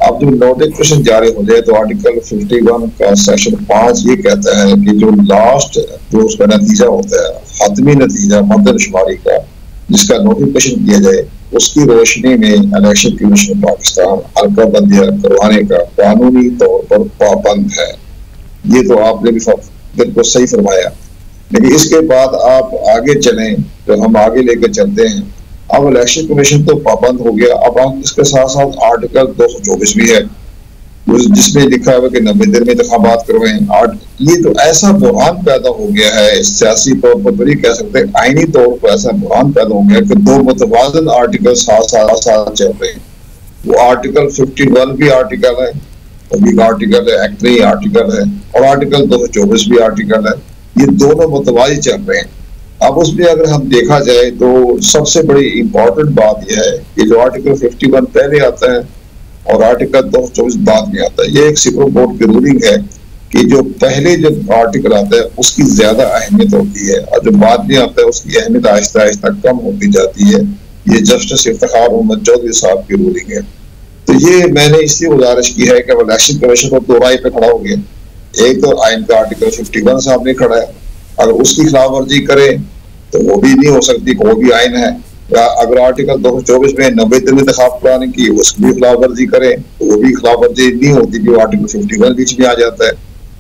अब जब नोटिफिकेशन जारी हो जाए तो आर्टिकल 51 का सेक्शन 5 ये कहता है कि जो लास्ट जो उसका नतीजा होता है, हतमी नतीजा मरदमशुमारी का, जिसका नोटिफिकेशन किया जाए, उसकी रोशनी में इलेक्शन कमीशन पाकिस्तान हल्का बंदियां करवाने का कानूनी तौर पर पाबंद है। ये तो आपने भी बिल्कुल सही फरमाया। लेकिन इसके बाद आप आगे चलें तो हम आगे लेकर चलते हैं। अब इलेक्शन कमीशन तो पाबंद हो गया, अब हम इसके साथ साथ आर्टिकल 224 भी है जिसमें लिखा हुआ कि 90 दिन में इंतखाबात करवाएं। ये तो ऐसा बुरहान पैदा हो गया है, सियासी तौर पर तो नहीं कह सकते, आईनी तौर पर ऐसा बुरहान पैदा हो गया कि दो मुतवाज़िन आर्टिकल साथ चल रहे हैं। वो आर्टिकल 51 भी आर्टिकल है, पब्लिक आर्टिकल है, एक्ट नहीं आर्टिकल है, और आर्टिकल 224 भी आर्टिकल है। ये दोनों मुतवाज़िन चल रहे हैं। अब उसमें अगर हम देखा जाए तो सबसे बड़ी इंपॉर्टेंट बात यह है कि जो आर्टिकल 51 पहले आता है और आर्टिकल 224 बाद में आता है, ये एक सुप्रीम कोर्ट की रूलिंग है कि जो पहले जो आर्टिकल आता है उसकी ज्यादा अहमियत होती है और जो बाद में आता है उसकी अहमियत आहिस्ता आहिस्ता कम होती जाती है। ये जस्टिस इफ्तिखार मोहम्मद चौधरी साहब की रूलिंग है। तो ये मैंने इसलिए गुजारिश की है कि इलेक्शन कमीशन को दो राय पे खड़ा हो गया। एक तो आइन का आर्टिकल 51 सामने खड़ा है, अगर उसकी खिलाफ वर्जी करे तो वो भी नहीं हो सकती, वो भी आइन है। या अगर आर्टिकल 224 में 90 दिन में इंतखाब कराने की उसकी भी खिलाफ वर्जी करे तो वो भी खिलाफ वर्जी नहीं होती, कि आर्टिकल 51 बीच में आ जाता है।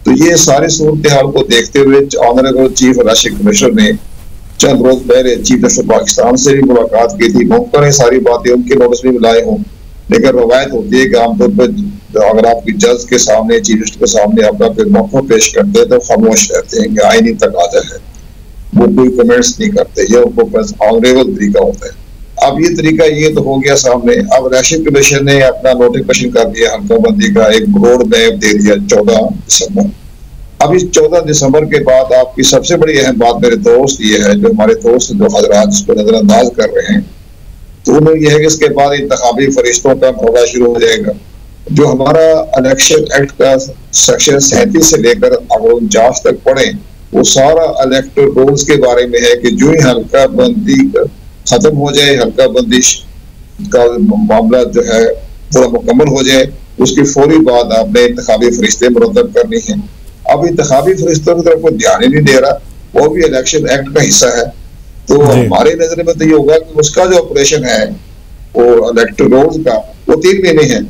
तो ये सारी सूरत हाल को देखते हुए ऑनरेबल चीफ इलेक्शन कमिश्नर ने चंद रोज पहले चीफ मिनिस्टर पाकिस्तान से भी मुलाकात की थी। मुमकिन है सारी बातें उनके नोटिस में लाए हों, लेकिन रवायत होती है कि आमतौर पर अगर आपकी जज के सामने, चीफ मिनिस्टर के सामने अपना कोई मौका पेश करते हैं तो खामोश रहते हैं कि आईनी तकाजा है, वो कोई कमेंट्स नहीं करते, ये उनको बस ऑनरेबल तरीका होता है। अब ये तरीका ये तो हो गया सामने। अब इलेक्शन कमीशन ने अपना नोटिफिकेशन कर दिया, हल्का बंदी का एक रोड मैप दे दिया 14 दिसंबर। अब इस 14 दिसंबर के बाद आपकी सबसे बड़ी अहम बात मेरे दोस्त ये है, जो हमारे दोस्त जो हजरात इसको नजरअंदाज कर रहे हैं, तो उन्हें यह है कि इसके बाद इंतखाबी फरिश्तों का मुकाबला शुरू हो जाएगा। जो हमारा इलेक्शन एक्ट का सेक्शन 37 से लेकर अगर 49 तक पढ़े, वो सारा इलेक्टोरल रूल्स के बारे में है कि जो ही हल्का बंदी खत्म हो जाए, हल्का बंदी का मामला जो है पूरा मुकम्मल हो जाए, उसकी फौरी बाद आपने इंतखाबी फरिश्ते मुरतब करनी है। अब इंतखाबी फरिश्तों की तरफ कोई ध्यान ही नहीं दे रहा, वो भी इलेक्शन एक्ट का हिस्सा है। तो हमारे नजर में तो ये होगा कि उसका जो ऑपरेशन है वो इलेक्टोरल रूल्स का, वो 3 महीने है।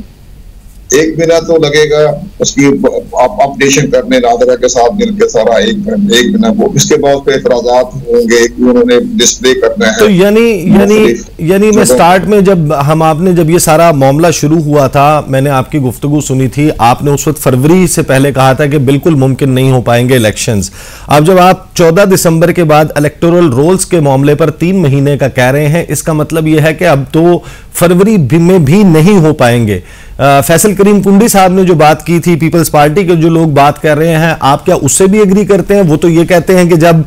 1 महीना तो लगेगा उसकी अपडेशन करने नादरा के साथ मिलकर सारा एक महीना वो, इसके बाद पे एतराजात होंगे कि उन्होंने डिस्प्ले करना है। तो यानी मैं स्टार्ट में जब आपने जब ये सारा मामला शुरू हुआ था, मैंने आपकी गुफ्तगू सुनी थी, आपने उस वक्त फरवरी से पहले कहा था कि बिल्कुल मुमकिन नहीं हो पाएंगे इलेक्शंस। अब जब आप 14 दिसंबर के बाद इलेक्टोरल रोल्स के मामले पर 3 महीने का कह रहे हैं, इसका मतलब यह है कि अब तो फरवरी में भी नहीं हो पाएंगे। फैसल करीम कुंडी साहब ने जो बात की थी, पीपल्स पार्टी के जो लोग बात कर रहे हैं, आप क्या उससे भी एग्री करते हैं? वो तो ये कहते हैं कि जब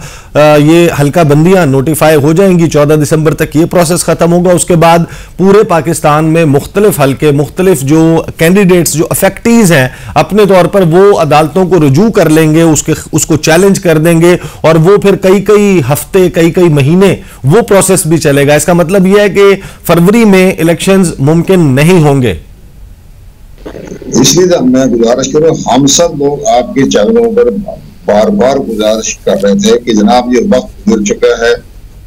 ये हल्का बंदियां नोटिफाई हो जाएंगी 14 दिसंबर तक ये प्रोसेस खत्म होगा, उसके बाद पूरे पाकिस्तान में मुख्तलिफ हल्के, मुख्तलिफ जो कैंडिडेट्स, जो अफेक्टीज हैं, अपने तौर पर वो अदालतों को रुजू कर लेंगे, उसको चैलेंज कर देंगे और वो फिर कई हफ्ते, कई महीने वो प्रोसेस भी चलेगा। इसका मतलब यह है कि फरवरी में इलेक्शंस मुमकिन नहीं होंगे। इसलिए मैं गुजारिश करूँ, हम सब लोग आपके चैनलों पर बार बार गुजारिश कर रहे थे कि जनाब ये वक्त गुजर चुका है,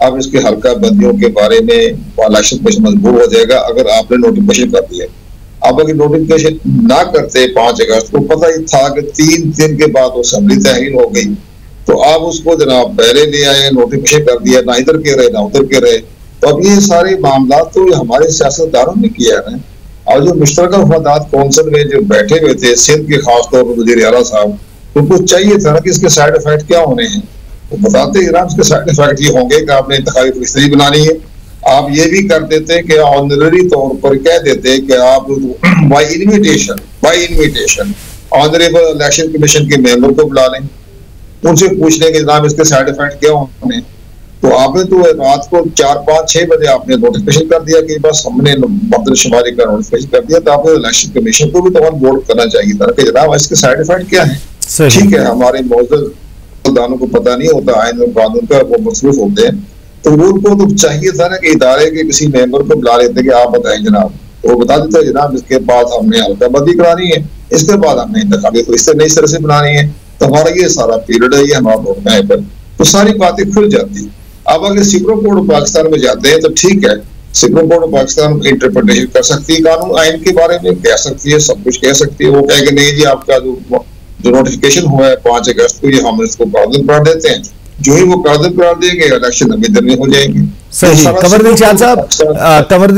अब इसके हल्का बंदियों के बारे में इलेक्शन कमीशन मजबूर हो जाएगा अगर आपने नोटिफिकेशन कर दिया। अब अगर नोटिफिकेशन ना करते 5 अगस्त को, पता ही था कि 3 दिन के बाद वो असेंबली तहरीर हो गई, तो आप उसको जनाब पहले ले आए, नोटिफिकेशन कर दिया, ना इधर के रहे ना उधर के रहे। तो अब ये सारे मामला तो हमारे सियासतदारों ने किया है। और जो मुश्तरका वफादात कौंसिल में जो बैठे हुए थे, सिंध के खासतौर पर वज़ीर आला साहब, उनको चाहिए था ना कि इसके साइड इफेक्ट क्या होने हैं। वो बताते हैं इसके साइड इफेक्ट ये होंगे कि आपने इंतखाबी फरिश्ते बनानी है। आप ये भी कर देते हैं कि ऑनररी तौर पर कह देते हैं कि आप by invitation honourable election commission के मेंबर को बुला लें, उनसे पूछ लें कि जनाब इसके साइड इफेक्ट क्या होने। तो आपने तो रात को 4, 5, 6 बजे आपने नोटिफिकेशन कर दिया कि बस हमने मरदमशुमारी का नोटिफिकेशन कर दिया, तो आपने इलेक्शन कमीशन को भी तो ऑन बोर्ड करना चाहिए था कि जनाब इसके साइड इफेक्ट क्या है। ठीक है, हमारे मौजूद सियासतदानों को पता नहीं होता आइन और कानून का, वो मसरूफ होते हैं, तो उनको तो चाहिए था ना कि इदारे के किसी मेंबर को बुला लेते कि आप बताएं जनाब, तो वो बता देते जनाब इसके बाद हमने हल्का बंदी करानी है, इसके बाद हमने इंतखाबी फरिश्ते नई तरह से बनानी है, तो हमारा ये सारा पीरियड है, ये हमारा रोड मैप है, तो सारी बातें खुल जाती। अब अगर सुप्रीम कोर्ट ऑफ पाकिस्तान में जाते हैं तो ठीक है, supreme court of Pakistan interpretation कर सकती है, कानून आइन के बारे में कह सकती है, सब कुछ कह सकती है, वो कहे कि नहीं जी आपका जो नोटिफिकेशन हुआ है 5 अगस्त को, ये हम इसको कानून करार देते हैं, जो ही वो कानून करार देंगे इलेक्शन अमेदर में हो जाएंगे। सही। कंवरदिल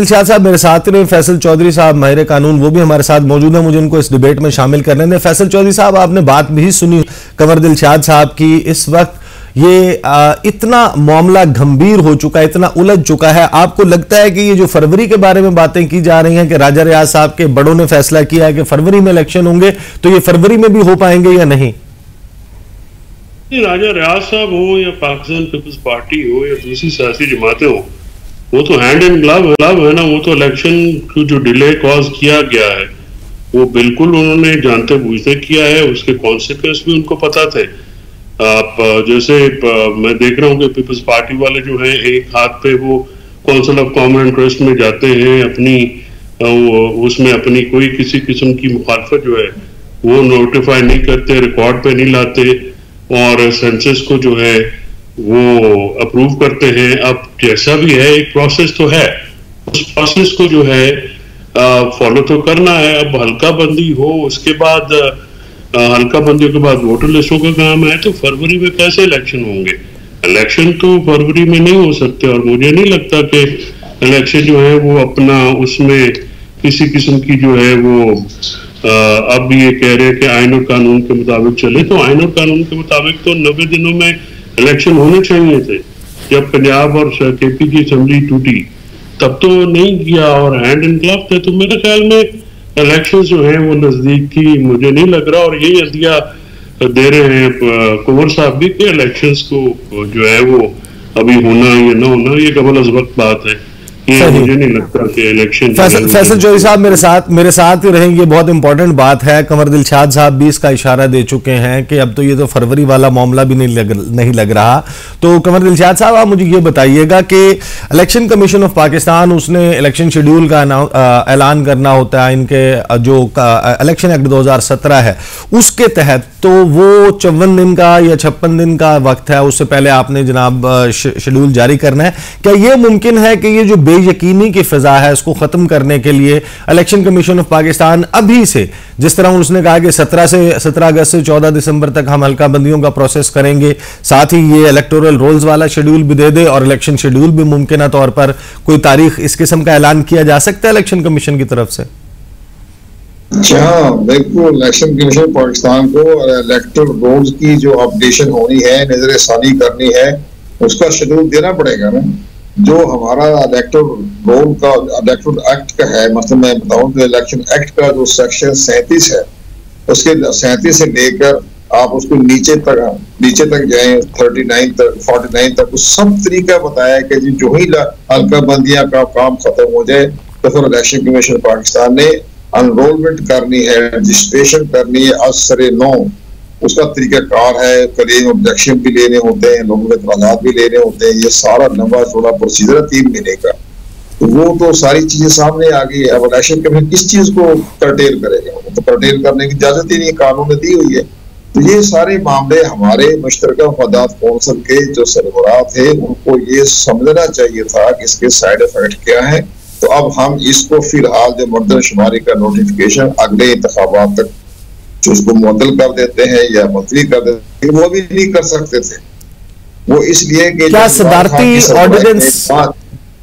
शाह साहब मेरे साथ रहे, फैसल चौधरी साहब माहिर कानून वो भी हमारे साथ मौजूद है, मुझे उनको इस डिबेट में शामिल करने दें। फैसल चौधरी साहब, आपने बात भी सुनी कंवरदिल शाह साहब की, इस वक्त ये इतना मामला गंभीर हो चुका है, इतना उलझ चुका है, आपको लगता है कि ये जो फरवरी के बारे में बातें की जा रही हैं कि राजा रियाज साहब के बड़ों ने फैसला किया है कि फरवरी में इलेक्शन होंगे, तो ये फरवरी में भी हो पाएंगे या नहीं? राजा रियाज साहब हो या पाकिस्तान पीपल्स पार्टी हो या दूसरी सियासी जमातें हो, वो तो हैंड एंड ग्लव है ना। वो तो इलेक्शन को जो डिले कॉज किया गया है वो बिल्कुल उन्होंने जानते बूझते किया है, उसके कॉन्सिक्वेंस भी उनको पता थे। आप जैसे मैं देख रहा हूँ कि पीपल्स पार्टी वाले जो हैं एक हाथ पे वो काउंसिल ऑफ कॉमन इंटरेस्ट में जाते हैं, अपनी उसमें अपनी कोई किसी किस्म की मुखालफत जो है वो नोटिफाई नहीं करते, रिकॉर्ड पे नहीं लाते, और सेंसस को जो है वो अप्रूव करते हैं। अब जैसा भी है एक प्रोसेस तो है, उस प्रोसेस को जो है फॉलो तो करना है। अब हल्का बंदी हो, उसके बाद हल्का बंदी के बाद वोटर लिस्टों का काम है, तो फरवरी में कैसे इलेक्शन होंगे? इलेक्शन तो फरवरी में नहीं हो सकते, और मुझे नहीं लगता कि इलेक्शन जो है वो अपना उसमें किसी किस्म की जो है वो अब ये कह रहे हैं कि आइन और कानून के मुताबिक चले, तो आइन और कानून के मुताबिक तो 90 दिनों में इलेक्शन होने चाहिए थे। जब पंजाब और केपी की असेंबली टूटी तब तो नहीं किया, और हैंड एंड ग्लव थे, तो मेरे ख्याल में इलेक्शन जो है वो नजदीक की मुझे नहीं लग रहा। और यही अदिया दे रहे हैं कुंवर साहब भी कि इलेक्शंस को जो है वो अभी होना या ना होना ये कबल अज वक्त बात है। मुझे नहीं लगता कि इलेक्शन। फैसल चौधरी साहब मेरे साथ ही रहेंगे, बहुत इंपॉर्टेंट बात है। कंवरदिल शाह साहब भी इसका इशारा दे चुके हैं कि अब तो ये तो फरवरी वाला मामला भी नहीं लग रहा। तो कंवरदिल शाह साहब, आप मुझे ये बताइएगा कि इलेक्शन कमीशन ऑफ पाकिस्तान उसने इलेक्शन शेड्यूल का ऐलान करना होता है, इनके जो इलेक्शन एक्ट 2017 है उसके तहत, तो वो 54 दिन का या 56 दिन का वक्त है, उससे पहले आपने जनाब शेड्यूल जारी करना है। क्या ये मुमकिन है कि ये जो बेयकीनी की फिजा है इसको खत्म करने के लिए इलेक्शन कमीशन ऑफ पाकिस्तान अभी से, जिस तरह उसने कहा कि 17 अगस्त से 14 दिसंबर तक हम हल्का बंदियों का प्रोसेस करेंगे, साथ ही ये इलेक्टोरल रोल्स वाला शेड्यूल भी दे दे और इलेक्शन शेड्यूल भी मुमकिन तौर पर कोई तारीख इस किस्म का ऐलान किया जा सकता है इलेक्शन कमीशन की तरफ से? हाँ बिल्कुल, इलेक्शन कमीशन पाकिस्तान को इलेक्टोरल रोल्स की जो अपडेशन होनी है, नजर सानी करनी है, उसका शेड्यूल देना पड़ेगा ना। जो हमारा इलेक्टोरल रोल का इलेक्टोरल एक्ट का है, मतलब मैं बताऊं तो इलेक्शन एक्ट का जो सेक्शन 37 है, उसके 37 से लेकर आप उसको नीचे तक जाएं 39 तक 49 तक, उस सब तरीका बताया कि जी जो ही हल्का बंदियां का काम खत्म हो जाए तो फिर इलेक्शन कमीशन पाकिस्तान ने अनरोलमेंट करनी है, रजिस्ट्रेशन करनी है असरे 9, उसका तरीकाकार है। क्लेम ऑब्जेक्शन भी लेने होते हैं, लोगों के इतराज़ात भी लेने होते हैं, ये सारा लंबा चौड़ा प्रोसीजर है 3 महीने का। तो वो तो सारी चीजें सामने आ गई है। अब इलेक्शन कमीशन किस चीज को कर्टेल करेगा? तो कर्टेल करने की इजाजत ही नहीं कानून ने दी हुई है। तो ये सारे मामले हमारे मुश्तरका मफादात कौंसिल के जो सरबराह थे उनको ये समझना चाहिए था कि इसके साइड इफेक्ट क्या है। तो अब हम इसको फिलहाल जो मर्दमशुमारी का नोटिफिकेशन अगले इंतखाबात तक जो उसको मुअत्तल कर देते हैं या मुलतवी कर देते हैं, वो भी नहीं कर सकते थे। वो इसलिए कि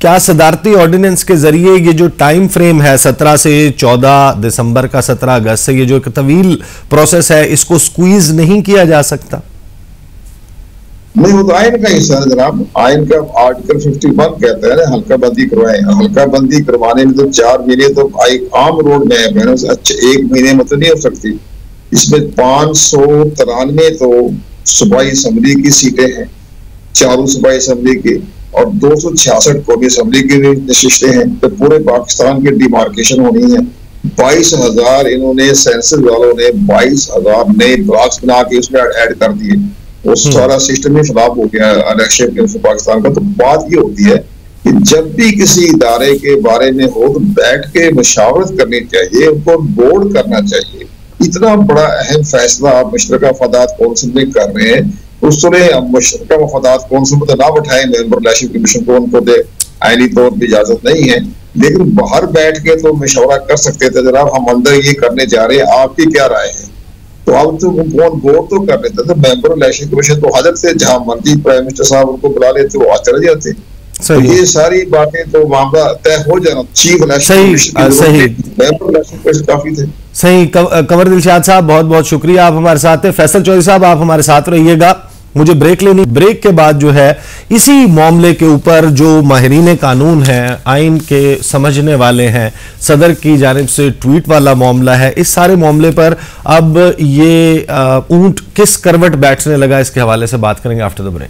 क्या सदारती ऑर्डिनेंस के जरिए ये जो टाइम फ्रेम है 17 से 14 दिसंबर का 17 अगस्त से, ये जो एक तवील प्रोसेस है, इसको स्क्वीज नहीं किया जा सकता? नहीं, वो तो आइन का हिस्सा है जनाब। आइन का आर्टिकल 51 कहता है ना हल्का बंदी करवाएं। हल्का बंदी करवाने में तो 4 महीने तो आम रोड मैप है ना, अच्छा 1 महीने में तो नहीं हो सकती। इसमें 593 तो सूबाई असम्बली की सीटें हैं, 4 सूबाई असम्बली की, और 266 कौमी असम्बली की नशिस्तें हैं। तो पूरे पाकिस्तान की डिमार्केशन होनी है। 22,000 इन्होंने सेंसस वालों ने 22,000 नए ब्लॉक्स बना के उसमें ऐड कर दिए। वो सारा सिस्टम ही खराब हो गया इलेक्शन कमीशन पाकिस्तान का। तो बात ये होती है कि जब भी किसी इदारे के बारे में हो तो बैठ के मशावरत करनी चाहिए, उनको बोर्ड करना चाहिए। इतना बड़ा अहम फैसला आप मुश्तरका मफादात कौंसिल में कर रहे हैं, उसने मुश्तरका मफादात कौंसिल में तो ना बैठाए मेंबर इलेक्शन कमीशन को, उनको दे आईनी तौर पर इजाजत नहीं है, लेकिन बाहर बैठ के तो मशवरा कर सकते थे, जनाब हम अंदर ये करने जा रहे हैं, आपकी क्या राय है? तो अब तो बोर्ड तो कर लेते थे, मेंबर इलेक्शन कमीशन तो हाजर थे, जहां मर्जी प्राइम मिनिस्टर साहब उनको बुला लेते वो आज चले जाते। तो ये सारी बातें तो मामला तय हो जाना। चीफ इलेक्शन सही मेंबर इलेक्शन कमीशन काफी थे। सही। कंवर दिलशाद साहब बहुत बहुत शुक्रिया, आप हमारे साथ हैं। फैसल चौधरी साहब आप हमारे साथ रहिएगा, मुझे ब्रेक लेनी। ब्रेक के बाद जो है इसी मामले के ऊपर जो माहिरीन कानून हैं, आइन के समझने वाले हैं, सदर की जानिब से ट्वीट वाला मामला है, इस सारे मामले पर अब ये ऊंट किस करवट बैठने लगा, इसके हवाले से बात करेंगे after the break.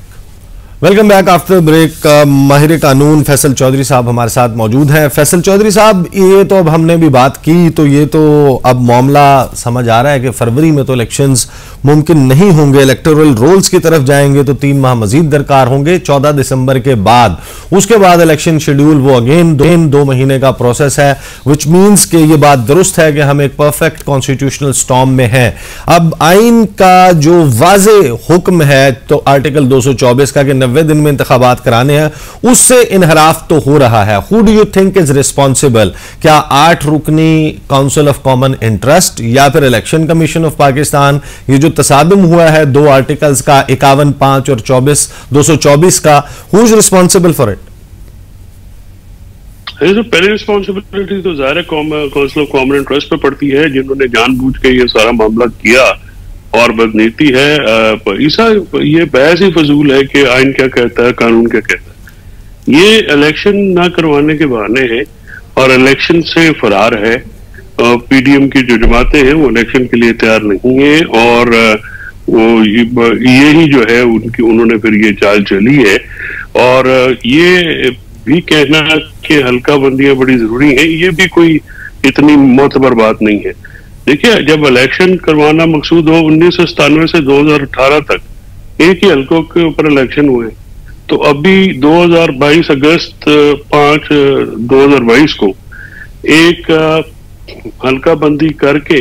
Welcome back after break. माहिर कानून फैसल चौधरी साहब हमारे साथ मौजूद हैं। फैसल चौधरी साहब, ये तो अब हमने भी बात की, तो ये तो अब मामला समझ आ रहा है कि फरवरी में तो इलेक्शंस मुमकिन नहीं होंगे, इलेक्टोरल रोल्स की तरफ जाएंगे तो 3 माह मजीद दरकार होंगे 14 दिसंबर के बाद। उसके बाद इलेक्शन शेड्यूल वो अगेन 2 महीने का प्रोसेस है, विच मीन्स कि ये बात दुरुस्त है कि हम एक परफेक्ट कॉन्स्टिट्यूशनल स्टॉर्म में हैं। अब आइन का जो वाजे हुक्म है तो आर्टिकल 224 का कि 90 दिन में इंतखाबात कराने हैं, उससे इनहराफ तो हो रहा है। Who do you think is responsible? क्या 8 रुकनी काउंसिल ऑफ कॉमन इंटरेस्ट या फिर इलेक्शन कमीशन ऑफ पाकिस्तान? ये जो तसादुम हुआ है 2 आर्टिकल्स का 51(5) और 224 का, who is responsible for it? तो पहली रिस्पॉन्सिबिलिटी तो ज़ाहिर है काउंसिल ऑफ कॉमन इंटरेस्ट पे पड़ती है, जिन्होंने जानबूझ के ये सारा मामला किया और बदनीति है। ईसा ये बहस ही फजूल है कि आइन क्या कहता है, कानून क्या कहता है। ये इलेक्शन ना करवाने के बहाने हैं और इलेक्शन से फरार है। पीडीएम की जो जमातें हैं वो इलेक्शन के लिए तैयार नहीं है और वो ये ही जो है उन्होंने फिर ये चाल चली है। और ये भी कहना कि हल्का बंदियां बड़ी जरूरी है, ये भी कोई इतनी मोतबर बात नहीं है। देखिए, जब इलेक्शन करवाना मकसूद हो, 1997 से 2018 तक एक ही हल्कों के ऊपर इलेक्शन हुए, तो अभी 2022 अगस्त 5 2022 को एक हल्का बंदी करके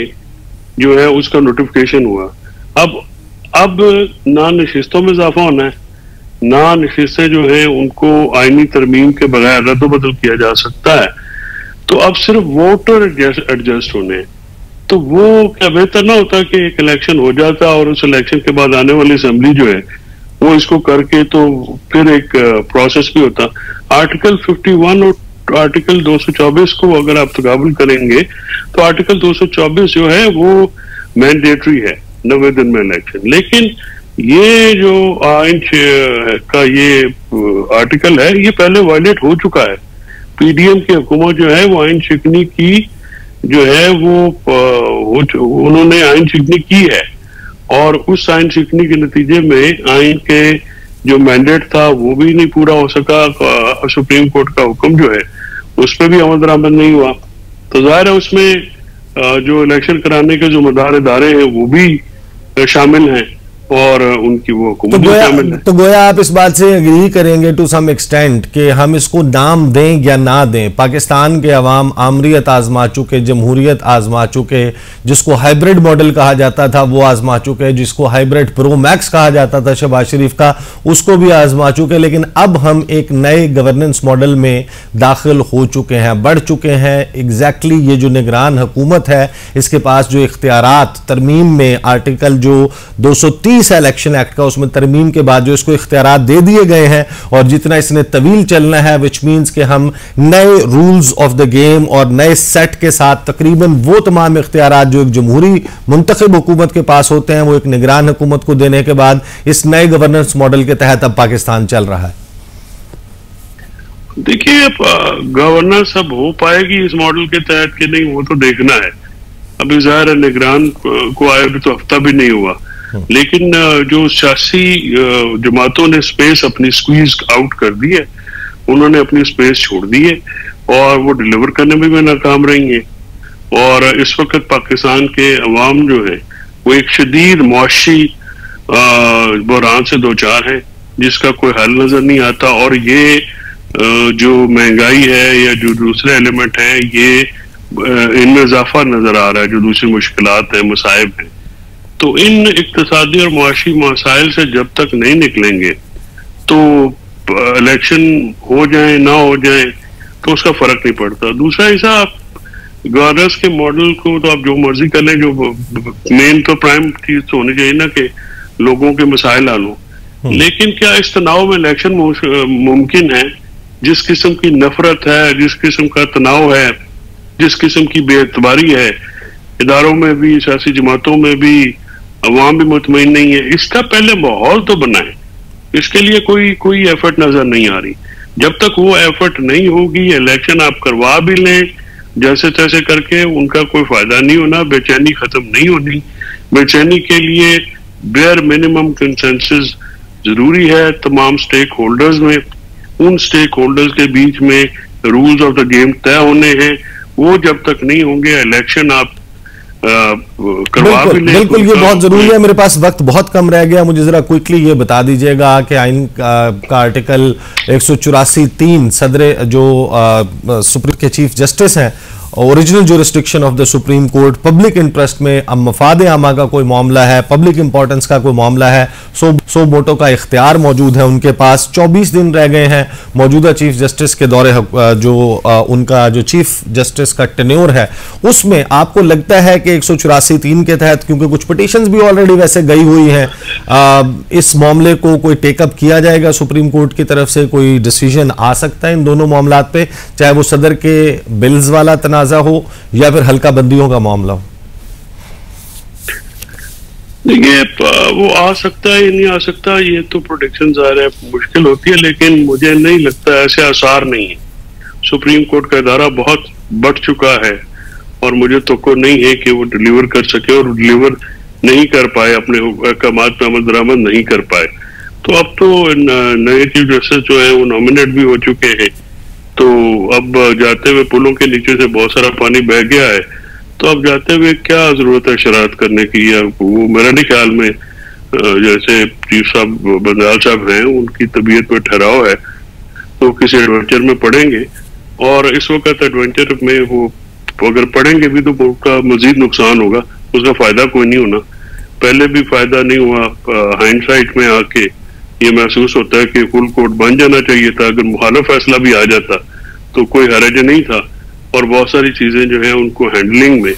जो है उसका नोटिफिकेशन हुआ। अब ना नशिस्तों में इजाफा होना है, ना नशिस्तें जो है उनको आईनी तरमीम के बगैर रद्द-बदल किया जा सकता है। तो अब सिर्फ वोटर एडजस्ट होने हैं। तो वो क्या बेहतर ना होता कि एक इलेक्शन हो जाता और उस इलेक्शन के बाद आने वाली असेंबली जो है वो इसको करके तो फिर एक प्रोसेस भी होता। आर्टिकल 51 और आर्टिकल 224 को अगर आप तकाबुल करेंगे तो आर्टिकल 224 जो है वो मैंडेटरी है 90 दिन में इलेक्शन, लेकिन ये जो आइन का ये आर्टिकल है ये पहले वायलेट हो चुका है। पीडीएम की हुकूमत जो है वो आइन शिकनी की जो है वो उन्होंने आइन शिकनी की है और उस आइन शिकनी के नतीजे में आइन के जो मैंडेट था वो भी नहीं पूरा हो सका। सुप्रीम कोर्ट का हुक्म जो है उस पर भी अमल दरामद नहीं हुआ। तो जाहिर है उसमें जो इलेक्शन कराने के जिम्मेदार इदारे हैं वो भी शामिल हैं और उनकी वो हुकूमत शामिल है। तो गोया आप इस बात से एग्री करेंगे टू सम एक्सटेंट कि हम इसको नाम दें या ना दें, पाकिस्तान के अवाम आमरीत आजमा चुके, जमहूरियत आजमा चुके, जिसको हाइब्रिड मॉडल कहा जाता था वो आजमा चुके, जिसको हाइब्रिड प्रो मैक्स कहा जाता था शहबाज शरीफ का उसको भी आजमा चुके, लेकिन अब हम एक नए गवर्नेंस मॉडल में दाखिल हो चुके हैं, बढ़ चुके हैं। एग्जैक्टली ये जो निगरान हुकूमत है इसके पास जो इख्तियारात तरमीम में आर्टिकल जो 230 इलेक्शन एक्ट का उसमें तरमीम के बाद जो इसको इख्तियारात दे दिए गए हैं और जितना इसने तवील चलना है, विच मीन्स कि हम नए रूल्स ऑफ द गेम और नए सेट के साथ तकरीबन वो तमाम इख्तियारात जो एक जमहूरी मुंतखब हुकूमत के पास होते हैं वो एक निगरान हुकूमत को देने के बाद इस नए गवर्नेंस मॉडल के तहत अब पाकिस्तान चल रहा है। देखिए, गवर्नेंस अब हो पाएगी इस मॉडल के तहत कि नहीं वो तो देखना है। अभी जाहिर है निगरान को आए भी तो हफ्ता भी नहीं हुआ, लेकिन जो सियासी जमातों ने स्पेस अपनी स्क्वीज आउट कर दी है, उन्होंने अपनी स्पेस छोड़ दी है और वो डिलीवर करने में भी नाकाम रही हैं। और इस वक्त पाकिस्तान के अवाम जो है वो एक शदीद मुआशी बहरान से दो चार हैं जिसका कोई हल नजर नहीं आता। और ये जो महंगाई है या जो दूसरे एलिमेंट हैं ये इनमें इजाफा नजर आ रहा है, जो दूसरी मुश्किलात हैं, मसाइब हैं। तो इन इक्तिसादी और मुआशी मसाइल से जब तक नहीं निकलेंगे तो इलेक्शन हो जाए ना हो जाए तो उसका फर्क नहीं पड़ता। दूसरा हिस्सा, आप गवर्नर्स के मॉडल को तो आप जो मर्जी कर लें, जो मेन तो प्राइम चीज तो होनी चाहिए ना कि लोगों के मसाइल हल हो। लेकिन क्या इस तनाव में इलेक्शन मुमकिन है? जिस किस्म की नफरत है, जिस किस्म का तनाव है, जिस किस्म की बेएतबारी है इदारों में भी, सियासी जमातों में भी, अवाम भी मुतमईन नहीं है, इसका पहले माहौल तो बनाए। इसके लिए कोई एफर्ट नजर नहीं आ रही। जब तक वो एफर्ट नहीं होगी, इलेक्शन आप करवा भी लें जैसे तैसे करके, उनका कोई फायदा नहीं होना, बेचैनी खत्म नहीं होनी। बेचैनी के लिए बेयर मिनिमम कंसेंसस जरूरी है तमाम स्टेक होल्डर्स में। उन स्टेक होल्डर्स के बीच में रूल्स ऑफ द गेम तय होने हैं। वो जब तक नहीं होंगे, इलेक्शन आप करवा भी लें। बिल्कुल, ये बहुत जरूरी है। मेरे पास वक्त बहुत कम रह गया, मुझे जरा क्विकली ये बता दीजिएगा कि आइन का आर्टिकल 184(3) सदर जो सुप्रीम के चीफ जस्टिस हैं, original jurisdiction of the supreme court, public interest में अब मफाद आमा का कोई मामला है, पब्लिक इंपॉर्टेंस का कोई मामला है, सो वोटों का इख्तियार मौजूद है उनके पास। 24 दिन रह गए हैं मौजूदा चीफ जस्टिस के दौरे, जो उनका जो चीफ जस्टिस का टेन्योर है उसमें आपको लगता है कि 184(3) के तहत, क्योंकि कुछ पिटीशंस भी ऑलरेडी वैसे गई हुई हैं, इस मामले को कोई टेकअप किया जाएगा सुप्रीम कोर्ट की तरफ से? कोई डिसीजन आ सकता है इन दोनों मामलात पे, चाहे वो सदर के बिल्स वाला तनाजा हो या फिर हल्का बंदियों का मामला हो? देखिए, वो आ सकता है या नहीं आ सकता, ये तो प्रोडिक्शन ज़ाहिर है मुश्किल होती है, लेकिन मुझे नहीं लगता, ऐसे आसार नहीं है। सुप्रीम कोर्ट का इदारा बहुत बढ़ चुका है और मुझे तो को नहीं है कि वो डिलीवर कर सके, और डिलीवर नहीं कर पाए, अपने अहकामात पे अमल दरामद नहीं कर पाए। तो अब तो नए चीफ जस्टिस जो है वो नॉमिनेट भी हो चुके हैं, तो अब जाते हुए पुलों के नीचे से बहुत सारा पानी बह गया है, तो अब जाते हुए क्या जरूरत है शरारत करने की? या वो मेरा नहीं ख्याल में, जैसे चीफ साहब बंदाल साहब हैं, उनकी तबीयत में ठहराव है, तो किसी एडवेंचर में पड़ेंगे, और इस वक्त एडवेंचर में वो अगर पढ़ेंगे भी तो उनका मजीद नुकसान होगा, उसका फायदा कोई नहीं होना। पहले भी फायदा नहीं हुआ, हाइंडसाइट में आके ये महसूस होता है कि फुल कोर्ट बन जाना चाहिए था। अगर मुखालिफ फैसला भी आ जाता तो कोई हरज नहीं था, और बहुत सारी चीजें जो है उनको हैंडलिंग में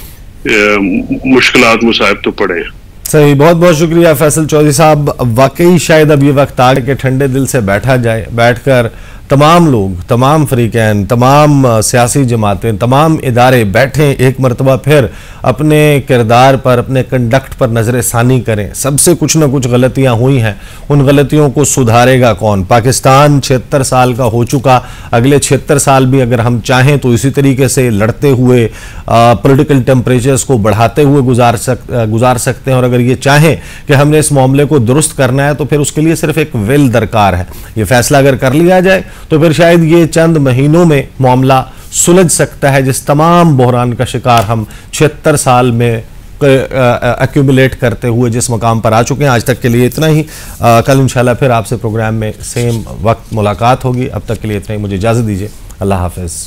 मुश्किलात मुसाइब तो पड़े हैं। सही, बहुत बहुत शुक्रिया फैसल चौधरी साहब। वाकई शायद अब ये वक्त आ गया कि ठंडे दिल से बैठा जाए, बैठकर तमाम लोग, तमाम फरीकैन, तमाम सियासी जमातें, तमाम इदारे बैठें, एक मरतबा फिर अपने किरदार पर, अपने कंडक्ट पर नजर सानी करें। सबसे कुछ ना कुछ गलतियां हुई हैं, उन गलतियों को सुधारेगा कौन? पाकिस्तान 76 साल का हो चुका, अगले 76 साल भी अगर हम चाहें तो इसी तरीके से लड़ते हुए, पॉलिटिकल टेम्परेचर्स को बढ़ाते हुए गुजार सकते हैं। और अगर ये चाहें कि हमने इस मामले को दुरुस्त करना है तो फिर उसके लिए सिर्फ एक विल दरकार है। ये फैसला अगर कर लिया जाए तो फिर शायद ये चंद महीनों में मामला सुलझ सकता है, जिस तमाम बहरान का शिकार हम 76 साल में एक्यूमुलेट करते हुए जिस मकाम पर आ चुके हैं। आज तक के लिए इतना ही। कल इंशाल्लाह फिर आपसे प्रोग्राम में सेम वक्त मुलाकात होगी। अब तक के लिए इतना ही, मुझे इजाज़त दीजिए। अल्लाह हाफिज़।